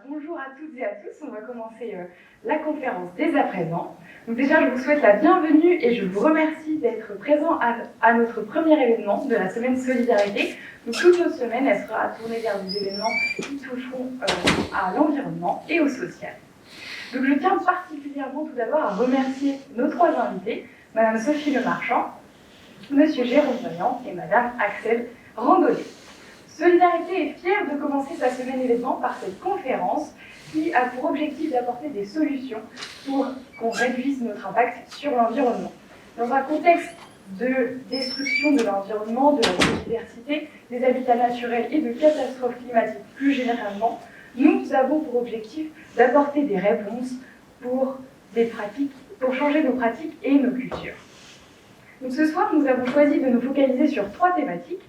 Bonjour à toutes et à tous, on va commencer la conférence dès à présent. Donc déjà, je vous souhaite la bienvenue et je vous remercie d'être présents à notre premier événement de la semaine Solidarité. Donc toute notre semaine, elle sera tournée vers des événements qui toucheront à l'environnement et au social. Donc je tiens particulièrement tout d'abord à remercier nos trois invités, Madame Sophie Lemarchand, Monsieur Jérôme Vaillant et Madame Axel Randonnet. Solidarité est fière de commencer sa semaine événement par cette conférence qui a pour objectif d'apporter des solutions pour qu'on réduise notre impact sur l'environnement. Dans un contexte de destruction de l'environnement, de la biodiversité, des habitats naturels et de catastrophes climatiques plus généralement, nous avons pour objectif d'apporter des réponses pour changer nos pratiques et nos cultures. Donc ce soir, nous avons choisi de nous focaliser sur trois thématiques.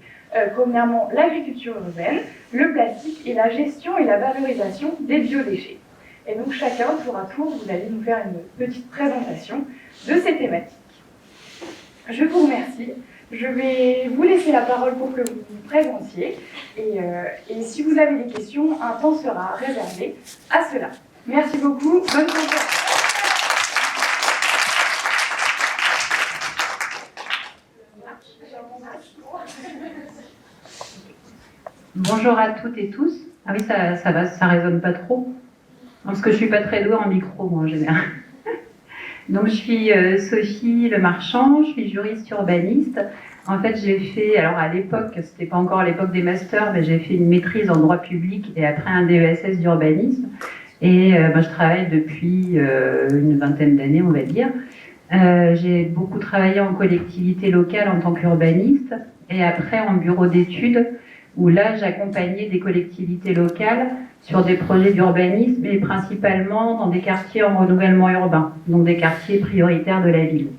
Premièrement, l'agriculture urbaine, le plastique et la gestion et la valorisation des biodéchets. Et donc chacun, tour à tour, vous allez nous faire une petite présentation de ces thématiques. Je vous remercie. Je vais vous laisser la parole pour que vous vous présentiez. Et si vous avez des questions, un temps sera réservé à cela. Merci beaucoup. Bonne conférence. Bonjour à toutes et tous. Ah oui, ça va, ça résonne pas trop. Parce que je suis pas très douée en micro, moi, en général. Donc, je suis Sophie Lemarchand, je suis juriste urbaniste. En fait, j'ai fait, alors à l'époque, c'était pas encore à l'époque des masters, mais j'ai fait une maîtrise en droit public et après un DESS d'urbanisme. Et je travaille depuis une vingtaine d'années, on va dire. J'ai beaucoup travaillé en collectivité locale en tant qu'urbaniste et après en bureau d'études, où là, j'accompagnais des collectivités locales sur des projets d'urbanisme, mais principalement dans des quartiers en renouvellement urbain, donc des quartiers prioritaires de la ville.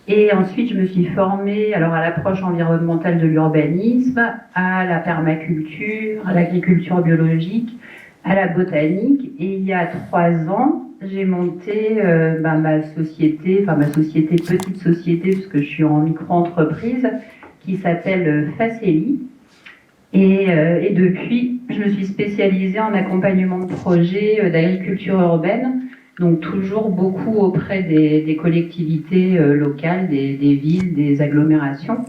Et ensuite, je me suis formée à l'approche environnementale de l'urbanisme, à la permaculture, à l'agriculture biologique, à la botanique. Et il y a 3 ans, j'ai monté ma société, petite société, puisque je suis en micro-entreprise, qui s'appelle Faceli. Et depuis, je me suis spécialisée en accompagnement de projets d'agriculture urbaine, donc toujours beaucoup auprès des collectivités locales, des villes, des agglomérations,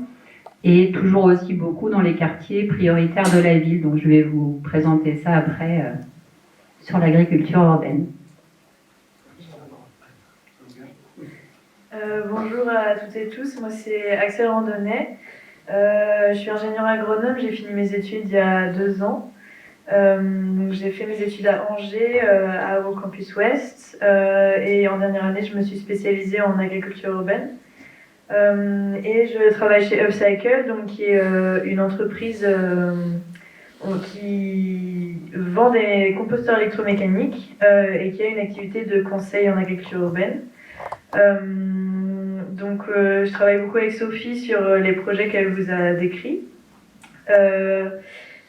et toujours aussi beaucoup dans les quartiers prioritaires de la ville. Donc je vais vous présenter ça après sur l'agriculture urbaine. Bonjour à toutes et tous, moi c'est Axel Randonnet. Je suis ingénieure agronome, j'ai fini mes études il y a 2 ans. J'ai fait mes études à Angers, à au Campus Ouest, et en dernière année, je me suis spécialisée en agriculture urbaine. Et je travaille chez Upcycle, donc qui est une entreprise qui vend des composteurs électromécaniques et qui a une activité de conseil en agriculture urbaine. Donc je travaille beaucoup avec Sophie sur les projets qu'elle vous a décrits.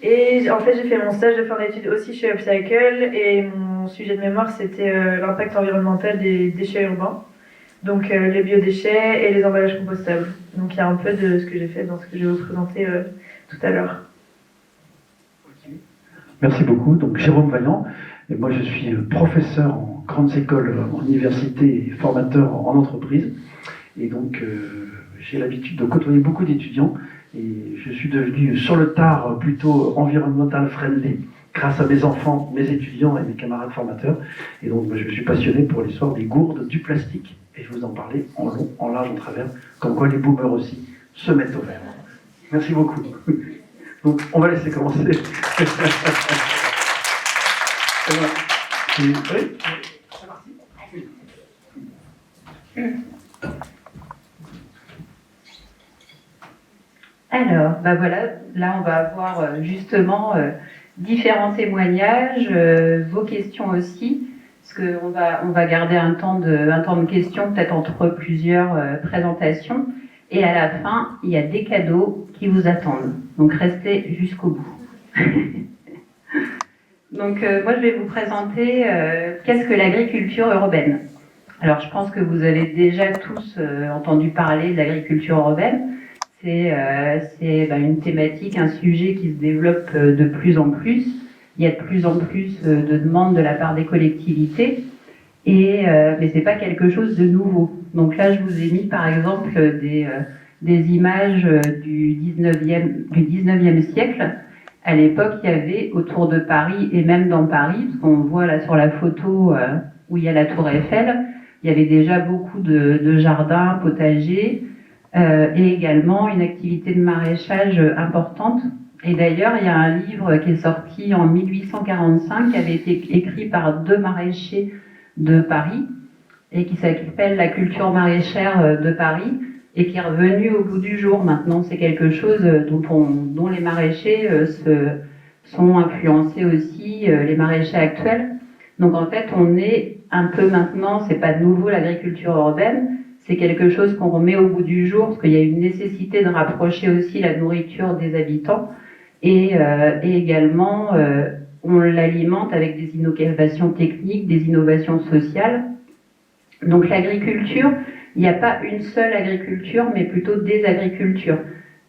Et en fait, j'ai fait mon stage de fin d'études aussi chez Upcycle et mon sujet de mémoire, c'était l'impact environnemental des déchets urbains. Donc les biodéchets et les emballages compostables. Donc il y a un peu de ce que j'ai fait dans ce que je vais vous présenter tout à l'heure. Merci beaucoup. Donc Jérôme Vaillant, et moi je suis professeur en grandes écoles, en université et formateur en entreprise. Et donc j'ai l'habitude de côtoyer beaucoup d'étudiants et je suis devenu sur le tard plutôt environnemental friendly grâce à mes enfants, mes étudiants et mes camarades formateurs. Et donc je me suis passionné pour l'histoire des gourdes, du plastique. Et je vais vous en parler en long, en large, en travers, comme quoi les boomers aussi se mettent au vert. Merci beaucoup. Donc on va laisser commencer. Oui, c'est parti. Alors, voilà, là on va avoir justement différents témoignages, vos questions aussi, parce qu'on va garder un temps de questions peut-être entre plusieurs présentations, et à la fin, il y a des cadeaux qui vous attendent, donc restez jusqu'au bout. Donc moi je vais vous présenter qu'est-ce que l'agriculture urbaine. Alors je pense que vous avez déjà tous entendu parler de l'agriculture urbaine. C'est une thématique, un sujet qui se développe de plus en plus. il y a de plus en plus de demandes de la part des collectivités, mais c'est pas quelque chose de nouveau. Donc là, je vous ai mis par exemple des images du 19e siècle. À l'époque, il y avait autour de Paris et même dans Paris, parce qu'on voit là sur la photo où il y a la tour Eiffel, il y avait déjà beaucoup de jardins, potagers, et également une activité de maraîchage importante. Et d'ailleurs, il y a un livre qui est sorti en 1845, qui avait été écrit par 2 maraîchers de Paris, et qui s'appelle La culture maraîchère de Paris, et qui est revenu au goût du jour. Maintenant, c'est quelque chose dont les maraîchers sont influencés aussi, les maraîchers actuels. Donc en fait, on est un peu maintenant, c'est pas de nouveau l'agriculture urbaine, c'est quelque chose qu'on remet au goût du jour, parce qu'il y a une nécessité de rapprocher aussi la nourriture des habitants, et également on l'alimente avec des innovations techniques, des innovations sociales. Donc l'agriculture, il n'y a pas une seule agriculture, mais plutôt des agricultures.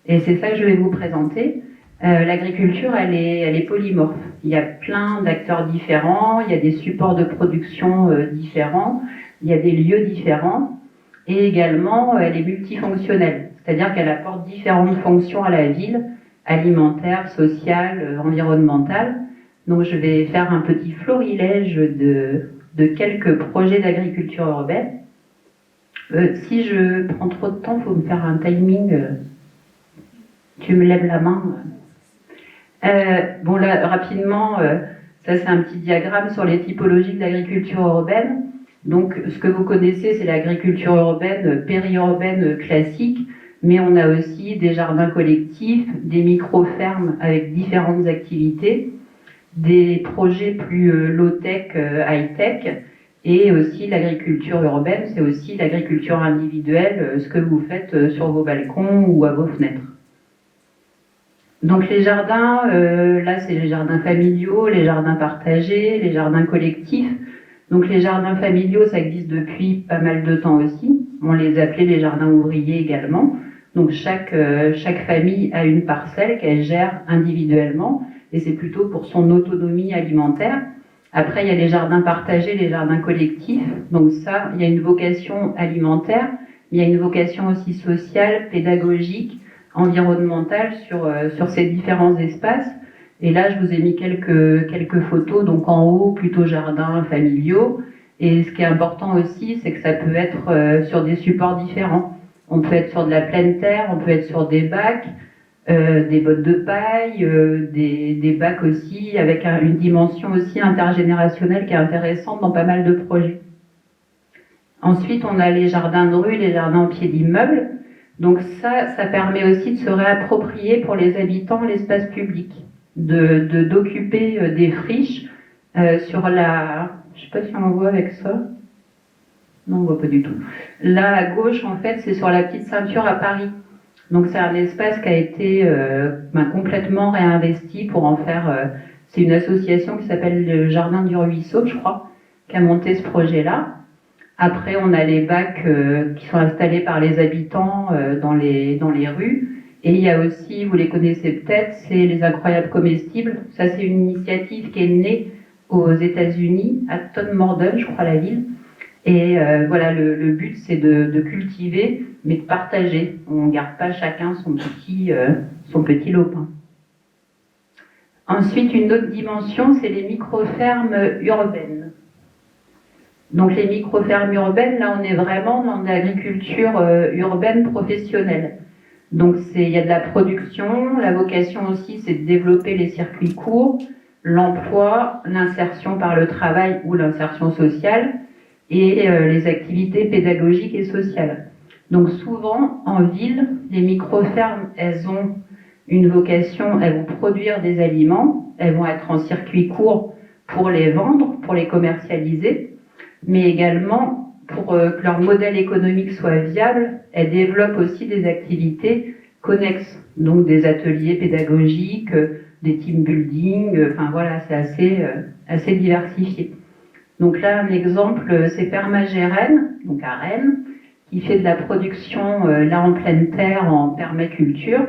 Et c'est ça que je vais vous présenter. L'agriculture, elle est polymorphe. Il y a plein d'acteurs différents, il y a des supports de production différents, il y a des lieux différents, et également elle est multifonctionnelle. C'est-à-dire qu'elle apporte différentes fonctions à la ville, alimentaire, sociale, environnementale. Donc je vais faire un petit florilège de quelques projets d'agriculture urbaine. Si je prends trop de temps, il faut me faire un timing. Tu me lèves la main. Bon là, rapidement, ça c'est un petit diagramme sur les typologies de l'agriculture urbaine. Donc ce que vous connaissez, c'est l'agriculture urbaine, périurbaine classique, mais on a aussi des jardins collectifs, des micro-fermes avec différentes activités, des projets plus low-tech, high-tech, et aussi l'agriculture urbaine, c'est aussi l'agriculture individuelle, ce que vous faites sur vos balcons ou à vos fenêtres. Donc les jardins, là c'est les jardins familiaux, les jardins partagés, les jardins collectifs. Donc les jardins familiaux, ça existe depuis pas mal de temps aussi. On les appelait les jardins ouvriers également. Donc chaque famille a une parcelle qu'elle gère individuellement, et c'est plutôt pour son autonomie alimentaire. Après, il y a les jardins partagés, les jardins collectifs. Donc ça, il y a une vocation alimentaire, il y a une vocation aussi sociale, pédagogique, environnementale sur ces différents espaces. Et là, je vous ai mis quelques photos, donc en haut, plutôt jardins familiaux. Et ce qui est important aussi, c'est que ça peut être sur des supports différents. On peut être sur de la pleine terre, on peut être sur des bacs, des bottes de paille, des bacs aussi, avec une dimension aussi intergénérationnelle qui est intéressante dans pas mal de projets. Ensuite, on a les jardins de rue, les jardins au pied d'immeubles. Donc ça permet aussi de se réapproprier pour les habitants l'espace public, d'occuper des friches sur la... Je sais pas si on voit avec ça. Non, on voit pas du tout. Là, à gauche, en fait, c'est sur la petite ceinture à Paris. Donc c'est un espace qui a été complètement réinvesti pour en faire... c'est une association qui s'appelle le Jardin du Ruisseau, je crois, qui a monté ce projet-là. Après, on a les bacs qui sont installés par les habitants dans les rues. Et il y a aussi, vous les connaissez peut-être, c'est les incroyables comestibles. Ça, c'est une initiative qui est née aux États-Unis, à Morden, je crois, la ville. Et voilà, le but, c'est de cultiver, mais de partager. On ne garde pas chacun son petit lopin. Ensuite, une autre dimension, c'est les micro-fermes urbaines. Donc les micro-fermes urbaines, là, on est vraiment dans de l'agriculture urbaine professionnelle. Donc il y a de la production, la vocation aussi, c'est de développer les circuits courts, l'emploi, l'insertion par le travail ou l'insertion sociale, et les activités pédagogiques et sociales. Donc souvent, en ville, les micro-fermes, elles ont une vocation, elles vont produire des aliments, elles vont être en circuit court pour les vendre, pour les commercialiser, mais également pour que leur modèle économique soit viable, elles développent aussi des activités connexes, donc des ateliers pédagogiques, des team building, enfin voilà, c'est assez diversifié. Donc là, un exemple, c'est Permagérennes, donc à Rennes, qui fait de la production là en pleine terre, en permaculture.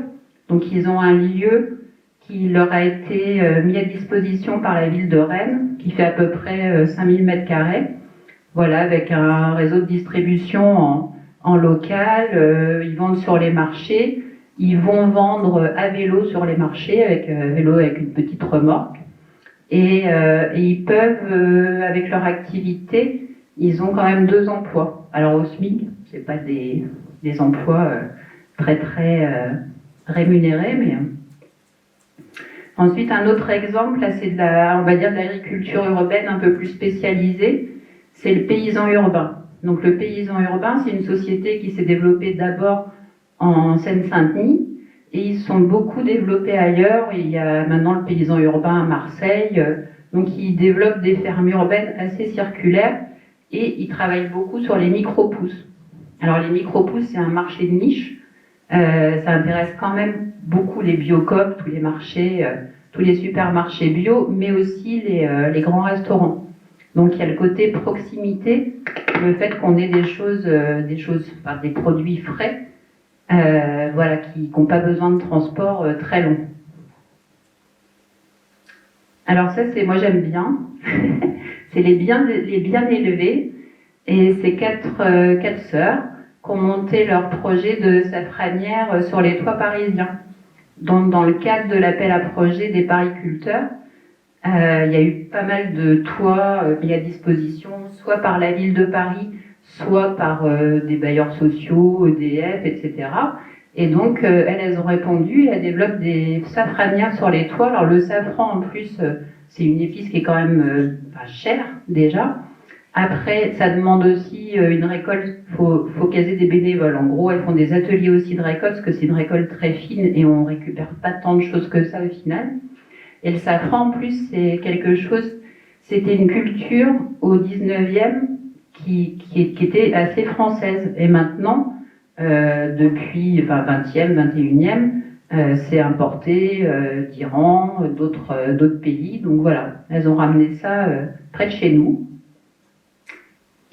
Donc ils ont un lieu qui leur a été mis à disposition par la ville de Rennes, qui fait à peu près 5000 m². Voilà, avec un réseau de distribution en local. Ils vendent sur les marchés. Ils vont vendre à vélo sur les marchés, avec vélo avec une petite remorque. Et ils peuvent, avec leur activité, ils ont quand même 2 emplois. Alors au SMIC, c'est pas des emplois très rémunérés, mais ensuite un autre exemple, là c'est on va dire de l'agriculture urbaine un peu plus spécialisée, c'est le paysan urbain. Donc le paysan urbain, c'est une société qui s'est développée d'abord en Seine-Saint-Denis, et ils sont beaucoup développés ailleurs. Il y a maintenant le paysan urbain à Marseille, donc ils développent des fermes urbaines assez circulaires, et ils travaillent beaucoup sur les micro-pousses. Alors les micro-pousses, c'est un marché de niche, ça intéresse quand même beaucoup les biocoop, tous les marchés, tous les supermarchés bio, mais aussi les grands restaurants. Donc il y a le côté proximité, le fait qu'on ait des produits frais, voilà, qui n'ont pas besoin de transport très long. Alors ça, moi j'aime bien. C'est les bien élevés, et c'est quatre sœurs qui ont monté leur projet de safranière sur les toits parisiens. Dans le cadre de l'appel à projet des pariculteurs, il y a eu pas mal de toits mis à disposition, soit par la ville de Paris, soit par des bailleurs sociaux, EDF, etc. Et donc, elles ont répondu, et elles développent des safranières sur les toits. Alors le safran, en plus, c'est une épice qui est quand même chère, déjà. Après, ça demande aussi une récolte, faut caser des bénévoles. En gros, elles font des ateliers aussi de récolte, parce que c'est une récolte très fine, et on récupère pas tant de choses que ça au final. Et le safran, en plus, c'est quelque chose, c'était une culture au 19e qui était assez française. Et maintenant, depuis 20e, 21e, c'est importé d'Iran, d'autres pays. Donc voilà, elles ont ramené ça près de chez nous.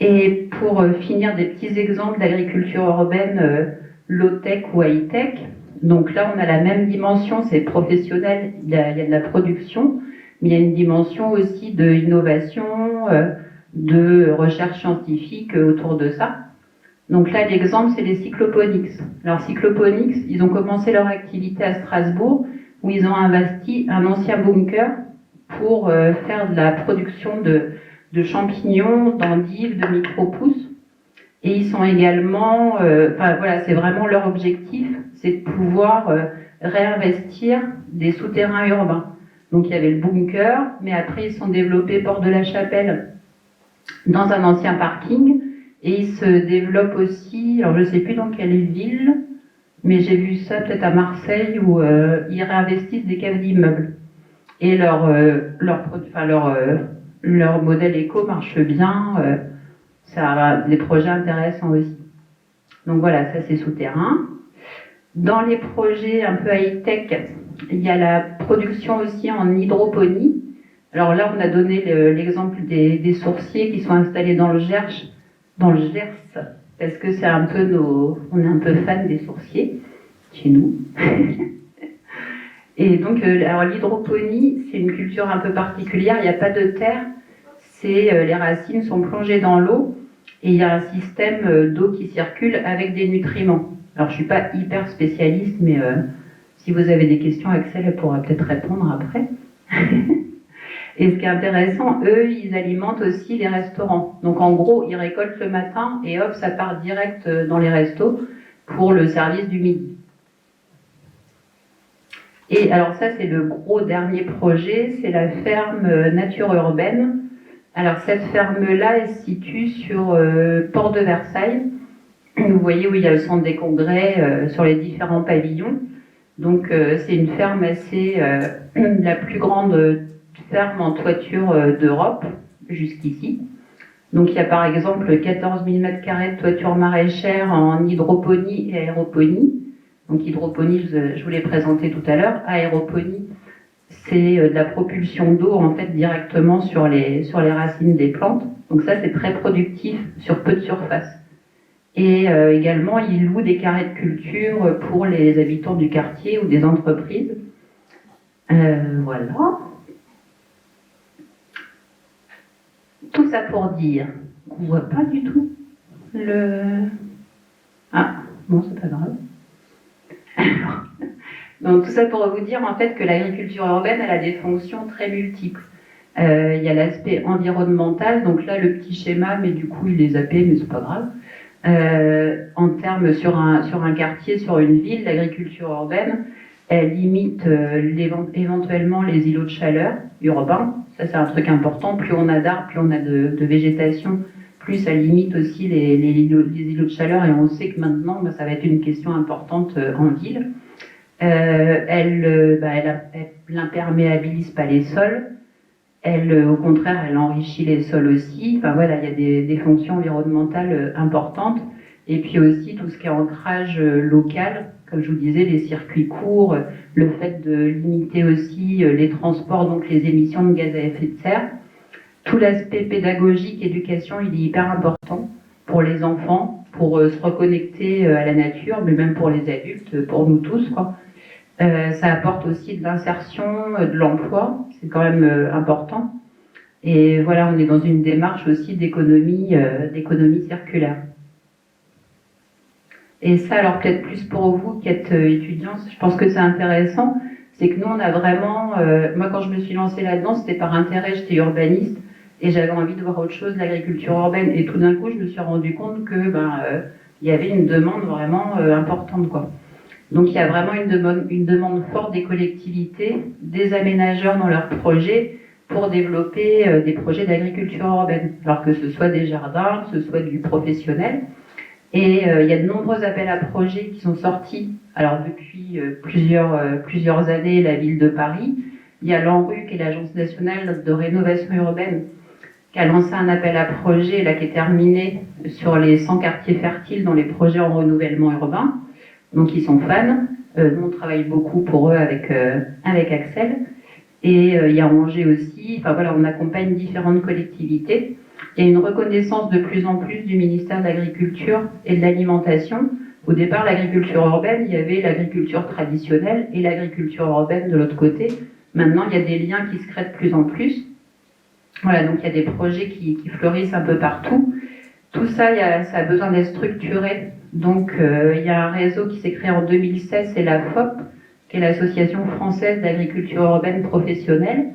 Et pour finir, des petits exemples d'agriculture urbaine low-tech ou high-tech. Donc là, on a la même dimension, c'est professionnel, il y a de la production, mais il y a une dimension aussi de innovation, de recherche scientifique autour de ça. Donc là, l'exemple, c'est les cycloponics. Alors, cycloponics, ils ont commencé leur activité à Strasbourg, où ils ont investi un ancien bunker pour faire de la production de champignons, d'endives, de micro-pousses. Et ils sont également, voilà, c'est vraiment leur objectif, c'est de pouvoir réinvestir des souterrains urbains. Donc il y avait le bunker, mais après ils sont développés Porte de la Chapelle dans un ancien parking, et ils se développent aussi, alors je ne sais plus dans quelle ville, mais j'ai vu ça peut-être à Marseille, où ils réinvestissent des caves d'immeubles. Et leur modèle éco marche bien, ça a des projets intéressants aussi. Donc voilà, ça c'est souterrain. Dans les projets un peu high-tech, il y a la production aussi en hydroponie. Alors là, on a donné l'exemple des sourciers qui sont installés dans le Gers, parce que c'est un peu on est un peu fan des sourciers chez nous. Et donc, alors l'hydroponie, c'est une culture un peu particulière. Il n'y a pas de terre, les racines sont plongées dans l'eau, et il y a un système d'eau qui circule avec des nutriments. Alors, je ne suis pas hyper spécialiste, mais si vous avez des questions, Axel, elle pourra peut-être répondre après. Et ce qui est intéressant, eux, ils alimentent aussi les restaurants. Donc, en gros, ils récoltent le matin, et hop, ça part direct dans les restos pour le service du midi. Et alors ça, c'est le gros dernier projet, c'est la ferme nature urbaine. Alors cette ferme-là, elle se situe sur Porte de Versailles. Vous voyez où il y a le centre des congrès sur les différents pavillons. Donc c'est une ferme la plus grande ferme en toiture d'Europe jusqu'ici. Donc il y a par exemple 14 000 m² de toiture maraîchère en hydroponie et aéroponie. Donc hydroponie, je vous l'ai présenté tout à l'heure. Aéroponie, c'est de la propulsion d'eau en fait directement sur les racines des plantes. Donc ça, c'est très productif sur peu de surface. Et également, ils louent des carrés de culture pour les habitants du quartier ou des entreprises. Voilà. Tout ça pour dire qu'on ne voit pas du tout le... Ah, bon, c'est pas grave. Alors, donc tout ça pour vous dire en fait que l'agriculture urbaine, elle a des fonctions très multiples. Il y a l'aspect environnemental, donc là le petit schéma, mais du coup il est zappé, mais c'est pas grave. En termes sur un quartier, sur une ville, l'agriculture urbaine, elle limite éventuellement les îlots de chaleur urbains. Ça c'est un truc important. Plus on a d'arbres, plus on a de végétation, plus ça limite aussi les îlots de chaleur. Et on sait que maintenant, ça va être une question importante en ville. Elle n'imperméabilise pas les sols. Au contraire, elle enrichit les sols aussi. Enfin voilà, il y a des fonctions environnementales importantes. Et puis aussi tout ce qui est ancrage local, comme je vous disais, les circuits courts, le fait de limiter aussi les transports, donc les émissions de gaz à effet de serre. Tout l'aspect pédagogique, éducation, il est hyper important pour les enfants, pour se reconnecter à la nature, mais même pour les adultes, pour nous tous, quoi. Ça apporte aussi de l'insertion, de l'emploi, c'est quand même important. Et voilà, on est dans une démarche aussi d'économie circulaire. Et ça, alors peut-être plus pour vous qui êtes étudiants, je pense que c'est intéressant, c'est que nous, on a vraiment... moi, quand je me suis lancée là-dedans, c'était par intérêt, j'étais urbaniste, et j'avais envie de voir autre chose, l'agriculture urbaine. Et tout d'un coup, je me suis rendu compte que il y avait une demande vraiment importante, quoi. Donc il y a vraiment une demande forte des collectivités, des aménageurs dans leurs projets pour développer des projets d'agriculture urbaine, alors que ce soit des jardins, que ce soit du professionnel. Et il y a de nombreux appels à projets qui sont sortis. Alors depuis plusieurs années, la ville de Paris, il y a l'ANRU, qui est l'Agence nationale de rénovation urbaine, qui a lancé un appel à projets là, qui est terminé sur les 100 quartiers fertiles dans les projets en renouvellement urbain. Donc ils sont fans. Nous on travaille beaucoup pour eux avec Axel. Et il y a Angers aussi. Enfin voilà, on accompagne différentes collectivités. Il y a une reconnaissance de plus en plus du ministère de l'Agriculture et de l'Alimentation. Au départ, l'agriculture urbaine, il y avait l'agriculture traditionnelle et l'agriculture urbaine de l'autre côté. Maintenant, il y a des liens qui se créent de plus en plus. Voilà, donc il y a des projets qui fleurissent un peu partout. Tout ça, ça a besoin d'être structuré. Donc, il y a un réseau qui s'est créé en 2016, c'est la FOP, qui est l'Association française d'agriculture urbaine professionnelle.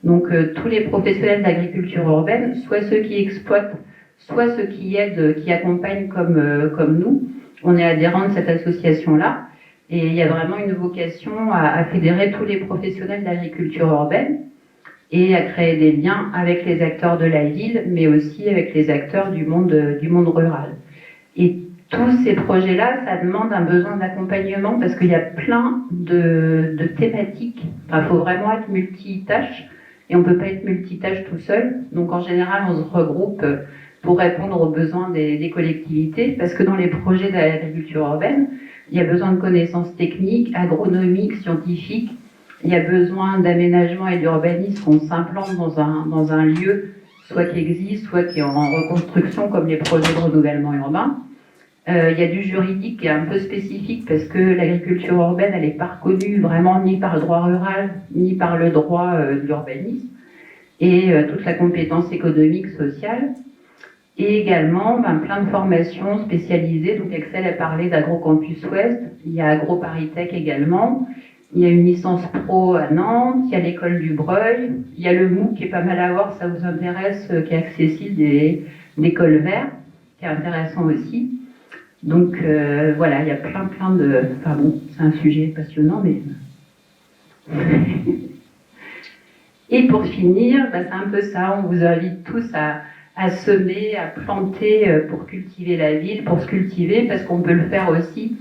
Donc, tous les professionnels d'agriculture urbaine, soit ceux qui exploitent, soit ceux qui aident, qui accompagnent comme nous, on est adhérents de cette association-là. Et il y a vraiment une vocation à fédérer tous les professionnels d'agriculture urbaine et à créer des liens avec les acteurs de la ville, mais aussi avec les acteurs du monde rural. Et tous ces projets-là, ça demande un besoin d'accompagnement parce qu'il y a plein de thématiques. Enfin, il faut vraiment être multitâche et on ne peut pas être multitâche tout seul. Donc en général, on se regroupe pour répondre aux besoins des collectivités parce que dans les projets d'agriculture urbaine, il y a besoin de connaissances techniques, agronomiques, scientifiques. Il y a besoin d'aménagement et d'urbanisme qu'on s'implante dans un lieu, soit qui existe, soit qui est en reconstruction, comme les projets de renouvellement urbain. Il y a du juridique qui est un peu spécifique parce que l'agriculture urbaine, elle n'est pas reconnue vraiment ni par le droit rural, ni par le droit de l'urbanisme. Et toute la compétence économique, sociale. Et également, plein de formations spécialisées. Donc Axel a parlé d'AgroCampus Ouest. Il y a AgroParisTech également. Il y a une licence pro à Nantes, il y a l'école du Breuil, il y a le MOOC qui est pas mal à voir, ça vous intéresse, qui est accessible des cols verts, qui est intéressant aussi. Donc voilà, il y a plein de... Enfin bon, c'est un sujet passionnant, mais... Et pour finir, c'est un peu ça, on vous invite tous à semer, à planter pour cultiver la ville, pour se cultiver, parce qu'on peut le faire aussi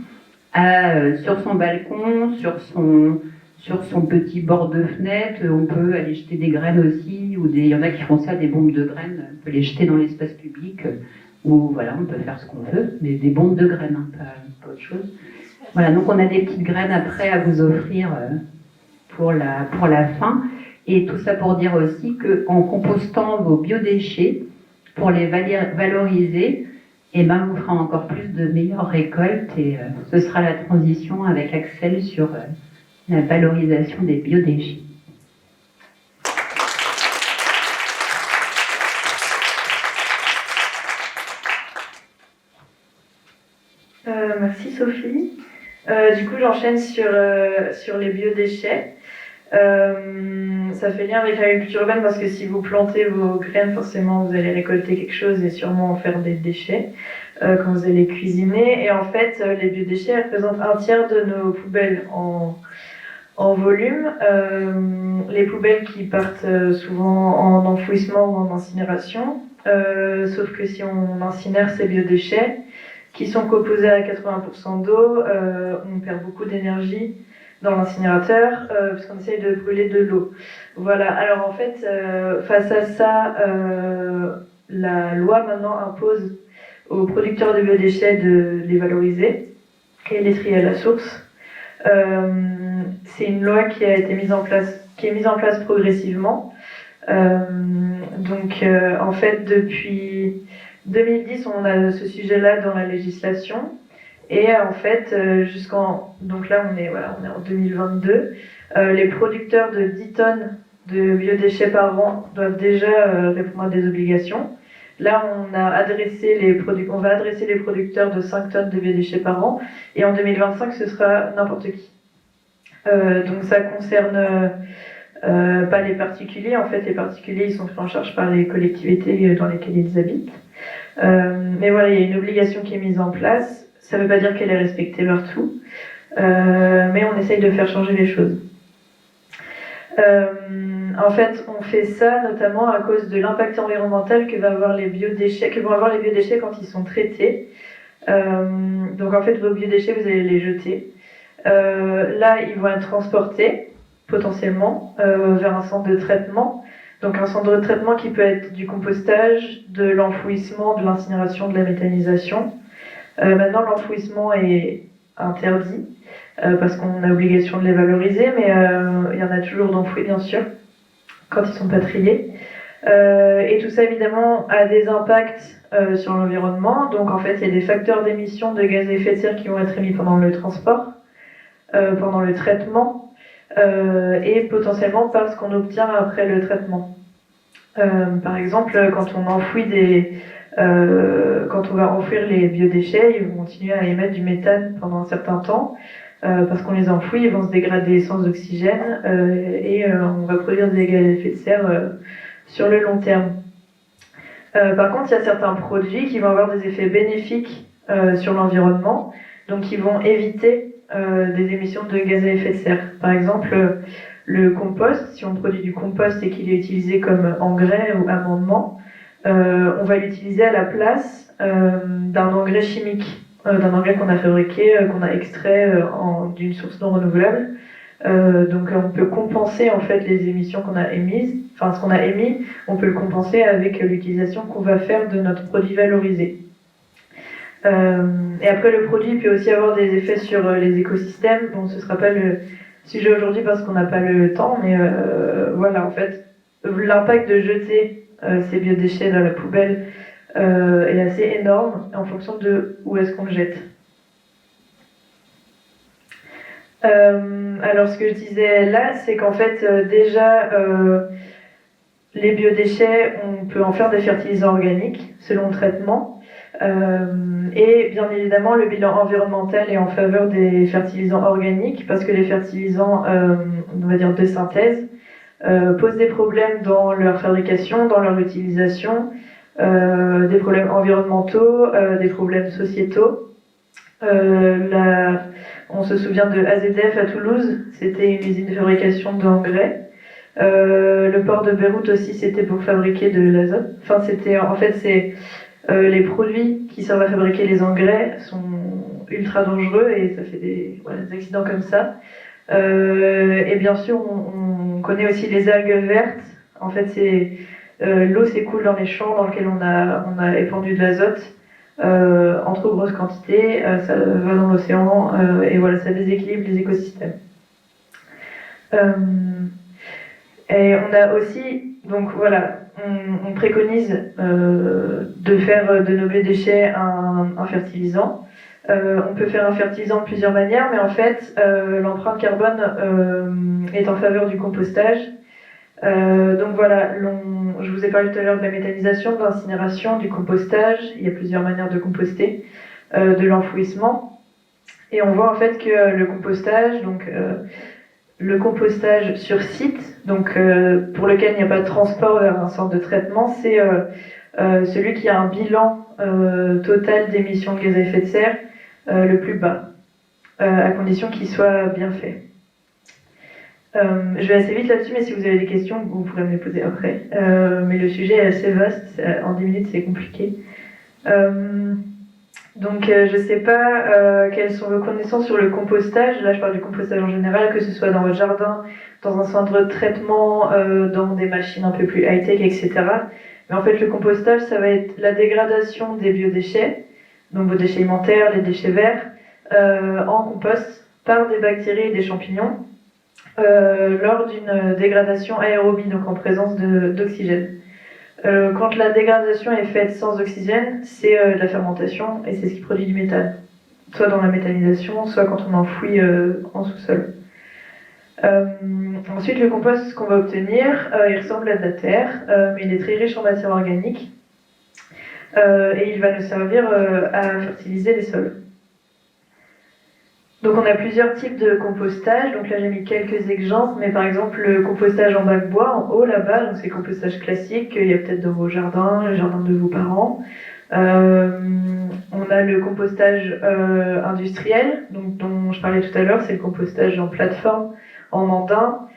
sur son balcon, sur son petit bord de fenêtre. On peut aller jeter des graines aussi, il y en a qui font ça, des bombes de graines, on peut les jeter dans l'espace public, ou voilà, on peut faire ce qu'on veut, mais des bombes de graines, pas autre chose. Voilà, donc on a des petites graines après à vous offrir pour la fin. Et tout ça pour dire aussi qu'en compostant vos biodéchets, pour les valoriser, et vous fera encore plus de meilleures récoltes et ce sera la transition avec Axel sur la valorisation des biodéchets. Merci Sophie. Du coup, j'enchaîne sur les biodéchets. Ça fait lien avec l'agriculture urbaine parce que si vous plantez vos graines, forcément vous allez récolter quelque chose et sûrement en faire des déchets quand vous allez cuisiner. Et en fait, les biodéchets représentent un tiers de nos poubelles en volume. Les poubelles qui partent souvent en enfouissement ou en incinération. Sauf que si on incinère ces biodéchets, qui sont composés à 80% d'eau, on perd beaucoup d'énergie dans l'incinérateur puisqu'on essaye de brûler de l'eau. Voilà, alors en fait, face à ça, la loi maintenant impose aux producteurs de biodéchets de les valoriser et les trier à la source. C'est une loi qui a été mise en place progressivement. En fait, depuis 2010, on a ce sujet-là dans la législation. Et en fait, donc là, on est en 2022. Les producteurs de 10 tonnes de biodéchets par an doivent déjà répondre à des obligations. Là, on va adresser les producteurs de 5 tonnes de biodéchets par an. Et en 2025, ce sera n'importe qui. Donc ça concerne pas les particuliers. En fait, les particuliers, ils sont pris en charge par les collectivités dans lesquelles ils habitent. Mais voilà, il y a une obligation qui est mise en place. Ça ne veut pas dire qu'elle est respectée partout, mais on essaye de faire changer les choses. En fait, on fait ça notamment à cause de l'impact environnemental que vont avoir les biodéchets quand ils sont traités. Donc en fait, vos biodéchets, vous allez les jeter. Là, ils vont être transportés potentiellement vers un centre de traitement. Donc un centre de traitement qui peut être du compostage, de l'enfouissement, de l'incinération, de la méthanisation. Maintenant, l'enfouissement est interdit parce qu'on a obligation de les valoriser, mais il y en a toujours d'enfouis, bien sûr, quand ils sont pas triés. Et tout ça, évidemment, a des impacts sur l'environnement. Donc, en fait, il y a des facteurs d'émission de gaz à effet de serre qui vont être émis pendant le transport, pendant le traitement, et potentiellement par ce qu'on obtient après le traitement. Par exemple, quand on va enfouir les biodéchets, ils vont continuer à émettre du méthane pendant un certain temps, parce qu'on les enfouit, ils vont se dégrader sans oxygène, et on va produire des gaz à effet de serre sur le long terme. Par contre, il y a certains produits qui vont avoir des effets bénéfiques sur l'environnement, donc ils vont éviter des émissions de gaz à effet de serre. Par exemple, le compost, si on produit du compost et qu'il est utilisé comme engrais ou amendement, on va l'utiliser à la place d'un engrais chimique, d'un engrais qu'on a fabriqué, qu'on a extrait d'une source non renouvelable. Donc on peut compenser en fait les émissions qu'on a émises, enfin ce qu'on a émis, on peut le compenser avec l'utilisation qu'on va faire de notre produit valorisé. Et après le produit peut aussi avoir des effets sur les écosystèmes. Bon, ce sera pas le sujet aujourd'hui parce qu'on n'a pas le temps, mais voilà, en fait, l'impact de jeter ces biodéchets dans la poubelle est assez énorme en fonction de où est-ce qu'on le jette. Alors ce que je disais là, c'est qu'en fait déjà les biodéchets, on peut en faire des fertilisants organiques selon le traitement. Et bien évidemment, le bilan environnemental est en faveur des fertilisants organiques parce que les fertilisants, on va dire de synthèse, posent des problèmes dans leur fabrication, dans leur utilisation, des problèmes environnementaux, des problèmes sociétaux. On se souvient de AZF à Toulouse, c'était une usine de fabrication d'engrais. Le port de Beyrouth aussi, c'était pour fabriquer de l'azote. Enfin, les produits qui servent à fabriquer les engrais sont ultra dangereux et ça fait des accidents comme ça. Et bien sûr, on connaît aussi les algues vertes. En fait, l'eau s'écoule dans les champs dans lesquels on a épandu de l'azote en trop grosse quantité. Ça va dans l'océan et voilà, ça déséquilibre les écosystèmes. Et on a aussi, donc voilà, on préconise de faire de nos biodéchets un fertilisant. On peut faire un fertilisant de plusieurs manières, mais en fait, l'empreinte carbone est en faveur du compostage. Donc voilà, je vous ai parlé tout à l'heure de la méthanisation, de l'incinération, du compostage. Il y a plusieurs manières de composter, de l'enfouissement. Et on voit en fait que le compostage, le compostage sur site, pour lequel il n'y a pas de transport vers un centre de traitement, c'est celui qui a un bilan total d'émissions de gaz à effet de serre le plus bas, à condition qu'il soit bien fait. Je vais assez vite là-dessus, mais si vous avez des questions, vous pourrez me les poser après. Mais le sujet est assez vaste, en 10 minutes c'est compliqué. Je ne sais pas quelles sont vos connaissances sur le compostage. Là, je parle du compostage en général, que ce soit dans votre jardin, dans un centre de traitement, dans des machines un peu plus high-tech, etc. Mais en fait, le compostage, ça va être la dégradation des biodéchets, donc vos déchets alimentaires, les déchets verts, en compost par des bactéries et des champignons lors d'une dégradation aérobie, donc en présence d'oxygène. Quand la dégradation est faite sans oxygène, c'est de la fermentation et c'est ce qui produit du méthane. Soit dans la méthanisation, soit quand on enfouit en sous-sol. Ensuite, le compost qu'on va obtenir, il ressemble à de la terre, mais il est très riche en matière organique et il va nous servir à fertiliser les sols. Donc on a plusieurs types de compostage, donc là j'ai mis quelques exemples, mais par exemple le compostage en bac bois, en haut là-bas, donc c'est le compostage classique, il y a peut-être dans vos jardins, les jardins de vos parents. On a le compostage industriel, donc, dont je parlais tout à l'heure, c'est le compostage en plateforme, en andin,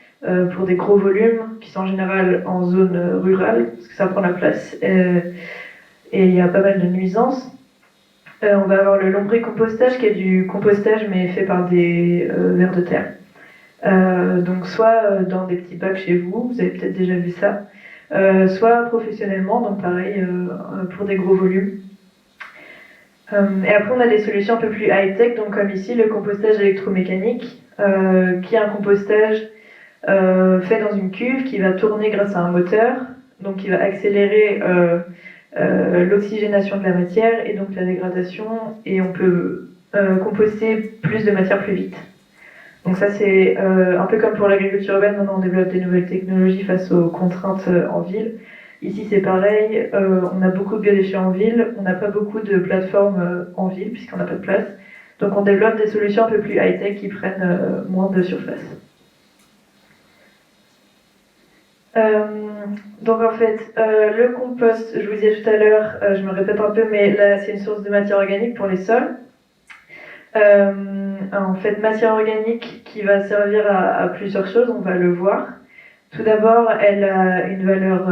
pour des gros volumes, qui sont en général en zone rurale, parce que ça prend la place, et il y a pas mal de nuisances. On va avoir le lombricompostage qui est du compostage mais fait par des vers de terre. Donc soit dans des petits bacs chez vous, vous avez peut-être déjà vu ça, soit professionnellement, donc pareil pour des gros volumes. Et après on a des solutions un peu plus high-tech, donc comme ici le compostage électromécanique, qui est un compostage fait dans une cuve qui va tourner grâce à un moteur, donc qui va accélérer l'oxygénation de la matière et donc la dégradation, et on peut composter plus de matière plus vite. Donc ça c'est un peu comme pour l'agriculture urbaine, maintenant on développe des nouvelles technologies face aux contraintes en ville. Ici c'est pareil, on a beaucoup de biodéchets en ville, on n'a pas beaucoup de plateformes en ville puisqu'on n'a pas de place. Donc on développe des solutions un peu plus high-tech qui prennent moins de surface. Donc en fait, le compost, je vous disais tout à l'heure, je me répète un peu, mais là c'est une source de matière organique pour les sols. En fait, matière organique qui va servir à plusieurs choses, on va le voir. Tout d'abord, elle a une valeur,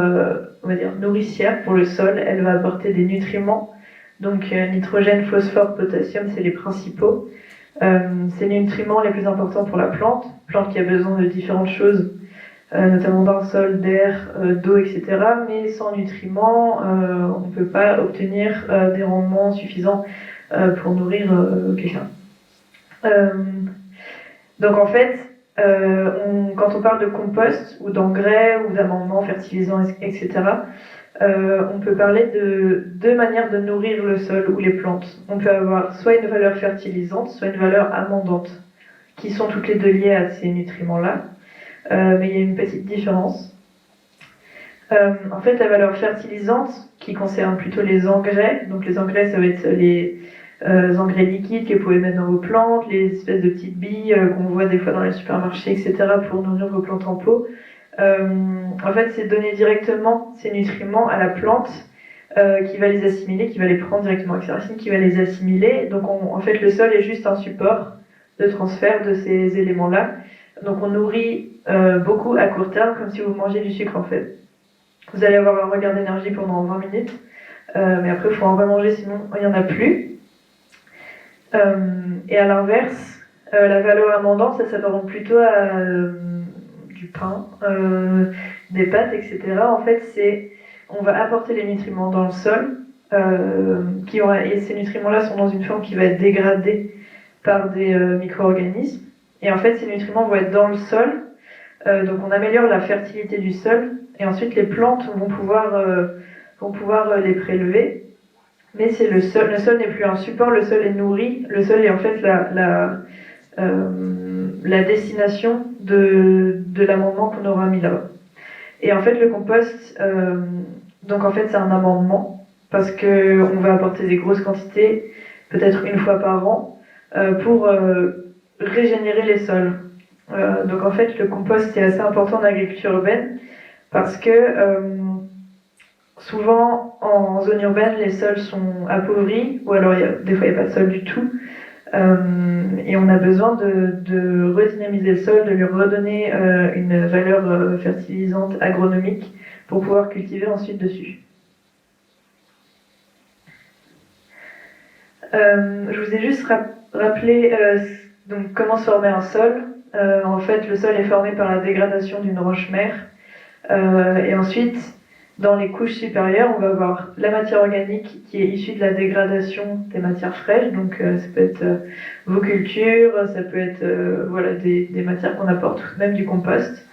on va dire, nourricière pour le sol. Elle va apporter des nutriments. Donc nitrogène, phosphore, potassium, c'est les principaux. C'est les nutriments les plus importants pour la plante qui a besoin de différentes choses, notamment d'un sol, d'air, d'eau, etc. Mais sans nutriments, on ne peut pas obtenir des rendements suffisants pour nourrir quelqu'un. Donc en fait, quand on parle de compost ou d'engrais ou d'amendements fertilisants, etc., on peut parler de deux manières de nourrir le sol ou les plantes. On peut avoir soit une valeur fertilisante, soit une valeur amendante, qui sont toutes les deux liées à ces nutriments-là. Mais il y a une petite différence. En fait, la valeur fertilisante, qui concerne plutôt les engrais, donc les engrais, ça va être les engrais liquides que vous pouvez mettre dans vos plantes, les espèces de petites billes qu'on voit des fois dans les supermarchés, etc., pour nourrir vos plantes en pot. En fait, c'est donner directement ces nutriments à la plante qui va les assimiler, qui va les prendre directement avec ses racines, qui va les assimiler. Donc, en fait, le sol est juste un support de transfert de ces éléments-là. Donc, on nourrit beaucoup à court terme, comme si vous mangez du sucre, en fait. Vous allez avoir un regain d'énergie pendant 20 minutes, mais après, il faut en remanger, sinon il n'y en a plus. Et à l'inverse, la valeur amendante, ça s'apparente plutôt à du pain, des pâtes, etc. En fait, on va apporter les nutriments dans le sol, et ces nutriments-là sont dans une forme qui va être dégradée par des micro-organismes. Et en fait, ces nutriments vont être dans le sol, donc on améliore la fertilité du sol, et ensuite les plantes vont pouvoir les prélever. mais c'est le sol. Le sol n'est plus un support, le sol est nourri. Le sol est en fait la destination de l'amendement qu'on aura mis là-bas. Et en fait, le compost, donc en fait, c'est un amendement parce que on va apporter des grosses quantités, peut-être une fois par an, pour régénérer les sols. Donc en fait, le compost est assez important en agriculture urbaine parce que souvent en zone urbaine, les sols sont appauvris ou alors des fois il n'y a pas de sol du tout. Et on a besoin de redynamiser le sol, de lui redonner une valeur fertilisante agronomique pour pouvoir cultiver ensuite dessus. Je vous ai juste rappelé donc comment se formait un sol. En fait, le sol est formé par la dégradation d'une roche-mère. Et ensuite, dans les couches supérieures, on va avoir la matière organique qui est issue de la dégradation des matières fraîches. Donc, ça peut être vos cultures, ça peut être voilà, des matières qu'on apporte, même du compost.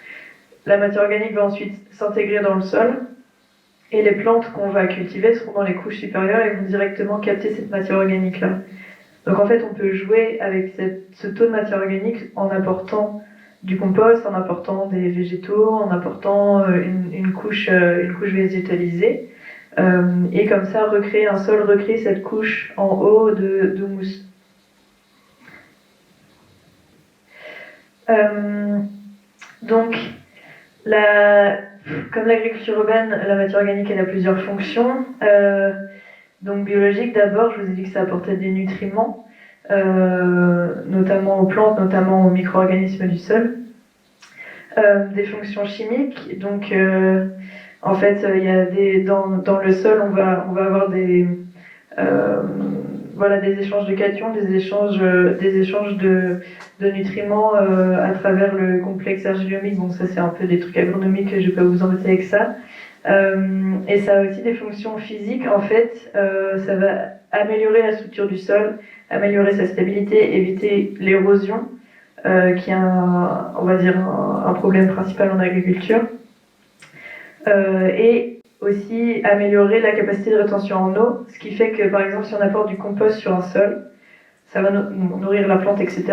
La matière organique va ensuite s'intégrer dans le sol. Et les plantes qu'on va cultiver seront dans les couches supérieures et vont directement capter cette matière organique-là. Donc en fait, on peut jouer avec ce taux de matière organique en apportant du compost, en apportant des végétaux, en apportant une couche végétalisée. Et comme ça, recréer un sol, recréer cette couche en haut de mousse. Donc, comme l'agriculture urbaine, la matière organique elle a plusieurs fonctions. Donc biologique d'abord, je vous ai dit que ça apportait des nutriments, notamment aux plantes, notamment aux micro-organismes du sol. Des fonctions chimiques, donc en fait il y a dans le sol on va avoir des échanges de cations, des échanges de nutriments à travers le complexe argillomique. Bon, ça c'est un peu des trucs agronomiques, je vais pas vous embêter avec ça. Et ça a aussi des fonctions physiques. En fait, ça va améliorer la structure du sol, améliorer sa stabilité, éviter l'érosion, qui est un problème principal en agriculture. Et aussi améliorer la capacité de rétention en eau, ce qui fait que par exemple si on apporte du compost sur un sol, ça va nourrir la plante, etc.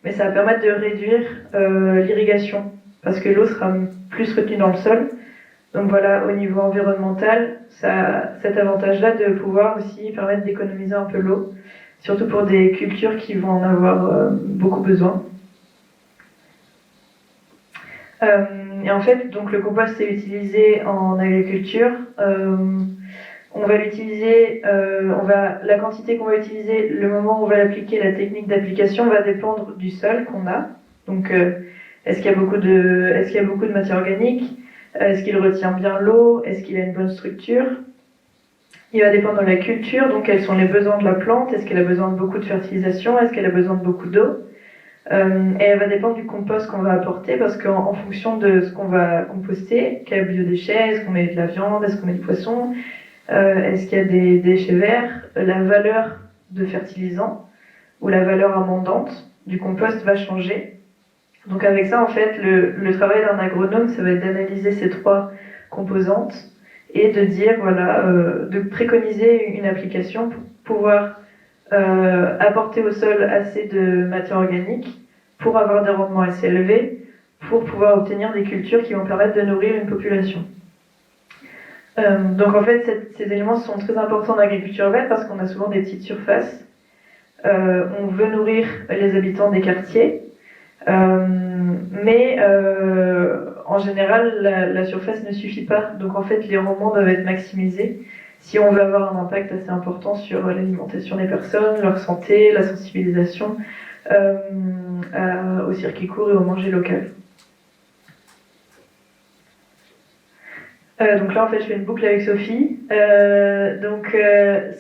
Mais ça va permettre de réduire l'irrigation, parce que l'eau sera plus retenue dans le sol. Donc voilà, au niveau environnemental, ça a cet avantage-là de pouvoir aussi permettre d'économiser un peu l'eau, surtout pour des cultures qui vont en avoir beaucoup besoin. Et en fait, donc le compost est utilisé en agriculture. On va l'utiliser, la quantité qu'on va utiliser, le moment où on va l'appliquer, la technique d'application va dépendre du sol qu'on a. Donc, est-ce qu'il y a beaucoup de matière organique? Est-ce qu'il retient bien l'eau? Est-ce qu'il a une bonne structure? Il va dépendre de la culture, donc quels sont les besoins de la plante? Est-ce qu'elle a besoin de beaucoup de fertilisation? Est-ce qu'elle a besoin de beaucoup d'eau? Et elle va dépendre du compost qu'on va apporter, parce qu'en fonction de ce qu'on va composter, quel biodéchet, est-ce qu'on met de la viande, est-ce qu'on met du poisson, est-ce qu'il y a des déchets verts, la valeur de fertilisant ou la valeur amendante du compost va changer. Donc avec ça, en fait, le travail d'un agronome, ça va être d'analyser ces trois composantes et de dire, voilà, de préconiser une application pour pouvoir apporter au sol assez de matière organique pour avoir des rendements assez élevés, pour pouvoir obtenir des cultures qui vont permettre de nourrir une population. Donc en fait, ces éléments sont très importants en agriculture urbaine parce qu'on a souvent des petites surfaces. On veut nourrir les habitants des quartiers, mais en général, la surface ne suffit pas. Donc en fait, les rendements doivent être maximisés si on veut avoir un impact assez important sur l'alimentation des personnes, leur santé, la sensibilisation au circuit court et au manger local. Donc là, en fait, je fais une boucle avec Sophie.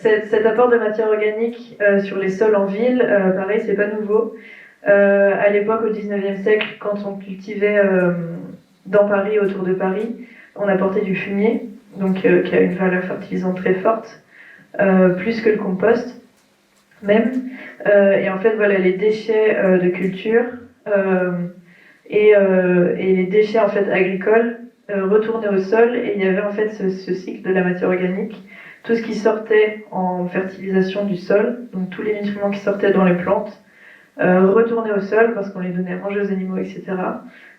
Cet apport de matière organique sur les sols en ville, pareil, c'est pas nouveau. À l'époque, au 19e siècle, quand on cultivait dans Paris, autour de Paris, on apportait du fumier, donc qui a une valeur fertilisante très forte, plus que le compost même. Et en fait, voilà, les déchets de culture et les déchets en fait agricoles retournaient au sol, et il y avait en fait ce cycle de la matière organique tout ce qui sortait en fertilisation du sol, donc tous les nutriments qui sortaient dans les plantes, retournaient au sol parce qu'on les donnait à manger aux animaux, etc.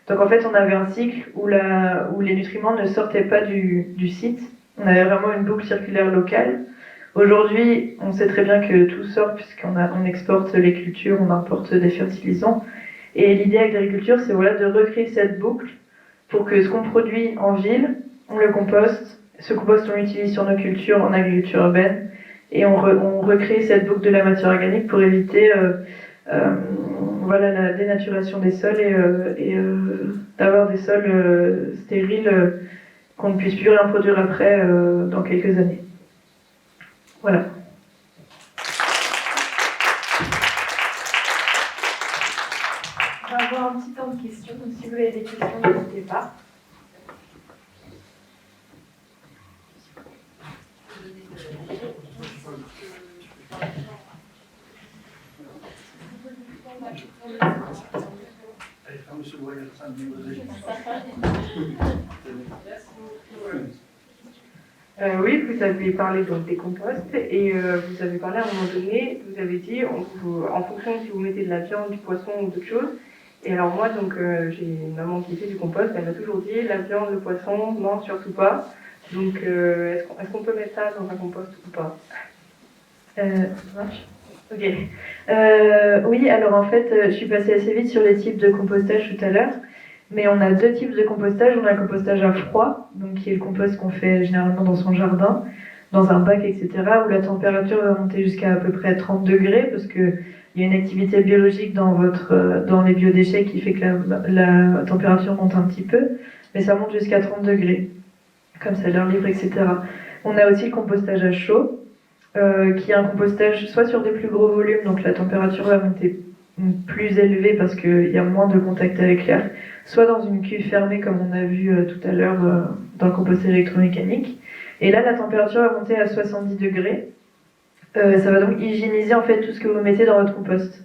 Donc en fait, on avait un cycle où les nutriments ne sortaient pas du site. On avait vraiment une boucle circulaire locale. Aujourd'hui, on sait très bien que tout sort puisqu'on exporte les cultures, on importe des fertilisants. Et l'idée avec l'agriculture, c'est voilà, de recréer cette boucle pour que ce qu'on produit en ville, on le composte. Ce compost, on l'utilise sur nos cultures en agriculture urbaine. Et on recrée cette boucle de la matière organique pour éviter voilà, la dénaturation des sols et d'avoir des sols stériles qu'on ne puisse plus rien produire après dans quelques années. Voilà. On va avoir un petit temps de questions, donc si vous avez des questions, n'hésitez pas. Oui, vous avez parlé donc des composts et vous avez parlé à un moment donné, vous avez dit en fonction si vous mettez de la viande, du poisson ou d'autres choses. Et alors moi donc j'ai une maman qui fait du compost, elle m'a toujours dit la viande, le poisson, non surtout pas. Donc est-ce qu'on peut mettre ça dans un compost ou pas? Ça marche. Ok. Oui, alors en fait, je suis passée assez vite sur les types de compostage tout à l'heure. Mais on a deux types de compostage. On a le compostage à froid, donc qui est le compost qu'on fait généralement dans son jardin, dans un bac, etc., où la température va monter jusqu'à à peu près 30 degrés, parce qu'il y a une activité biologique dans les biodéchets qui fait que la température monte un petit peu, mais ça monte jusqu'à 30 degrés, comme ça l'air libre, etc. On a aussi le compostage à chaud, qui est un compostage soit sur des plus gros volumes, donc la température va monter plus élevée parce qu'il y a moins de contact avec l'air, soit dans une cuve fermée comme on a vu tout à l'heure dans le compostage électromécanique. Et là, la température va monter à 70 degrés. Ça va donc hygiéniser en fait tout ce que vous mettez dans votre compost.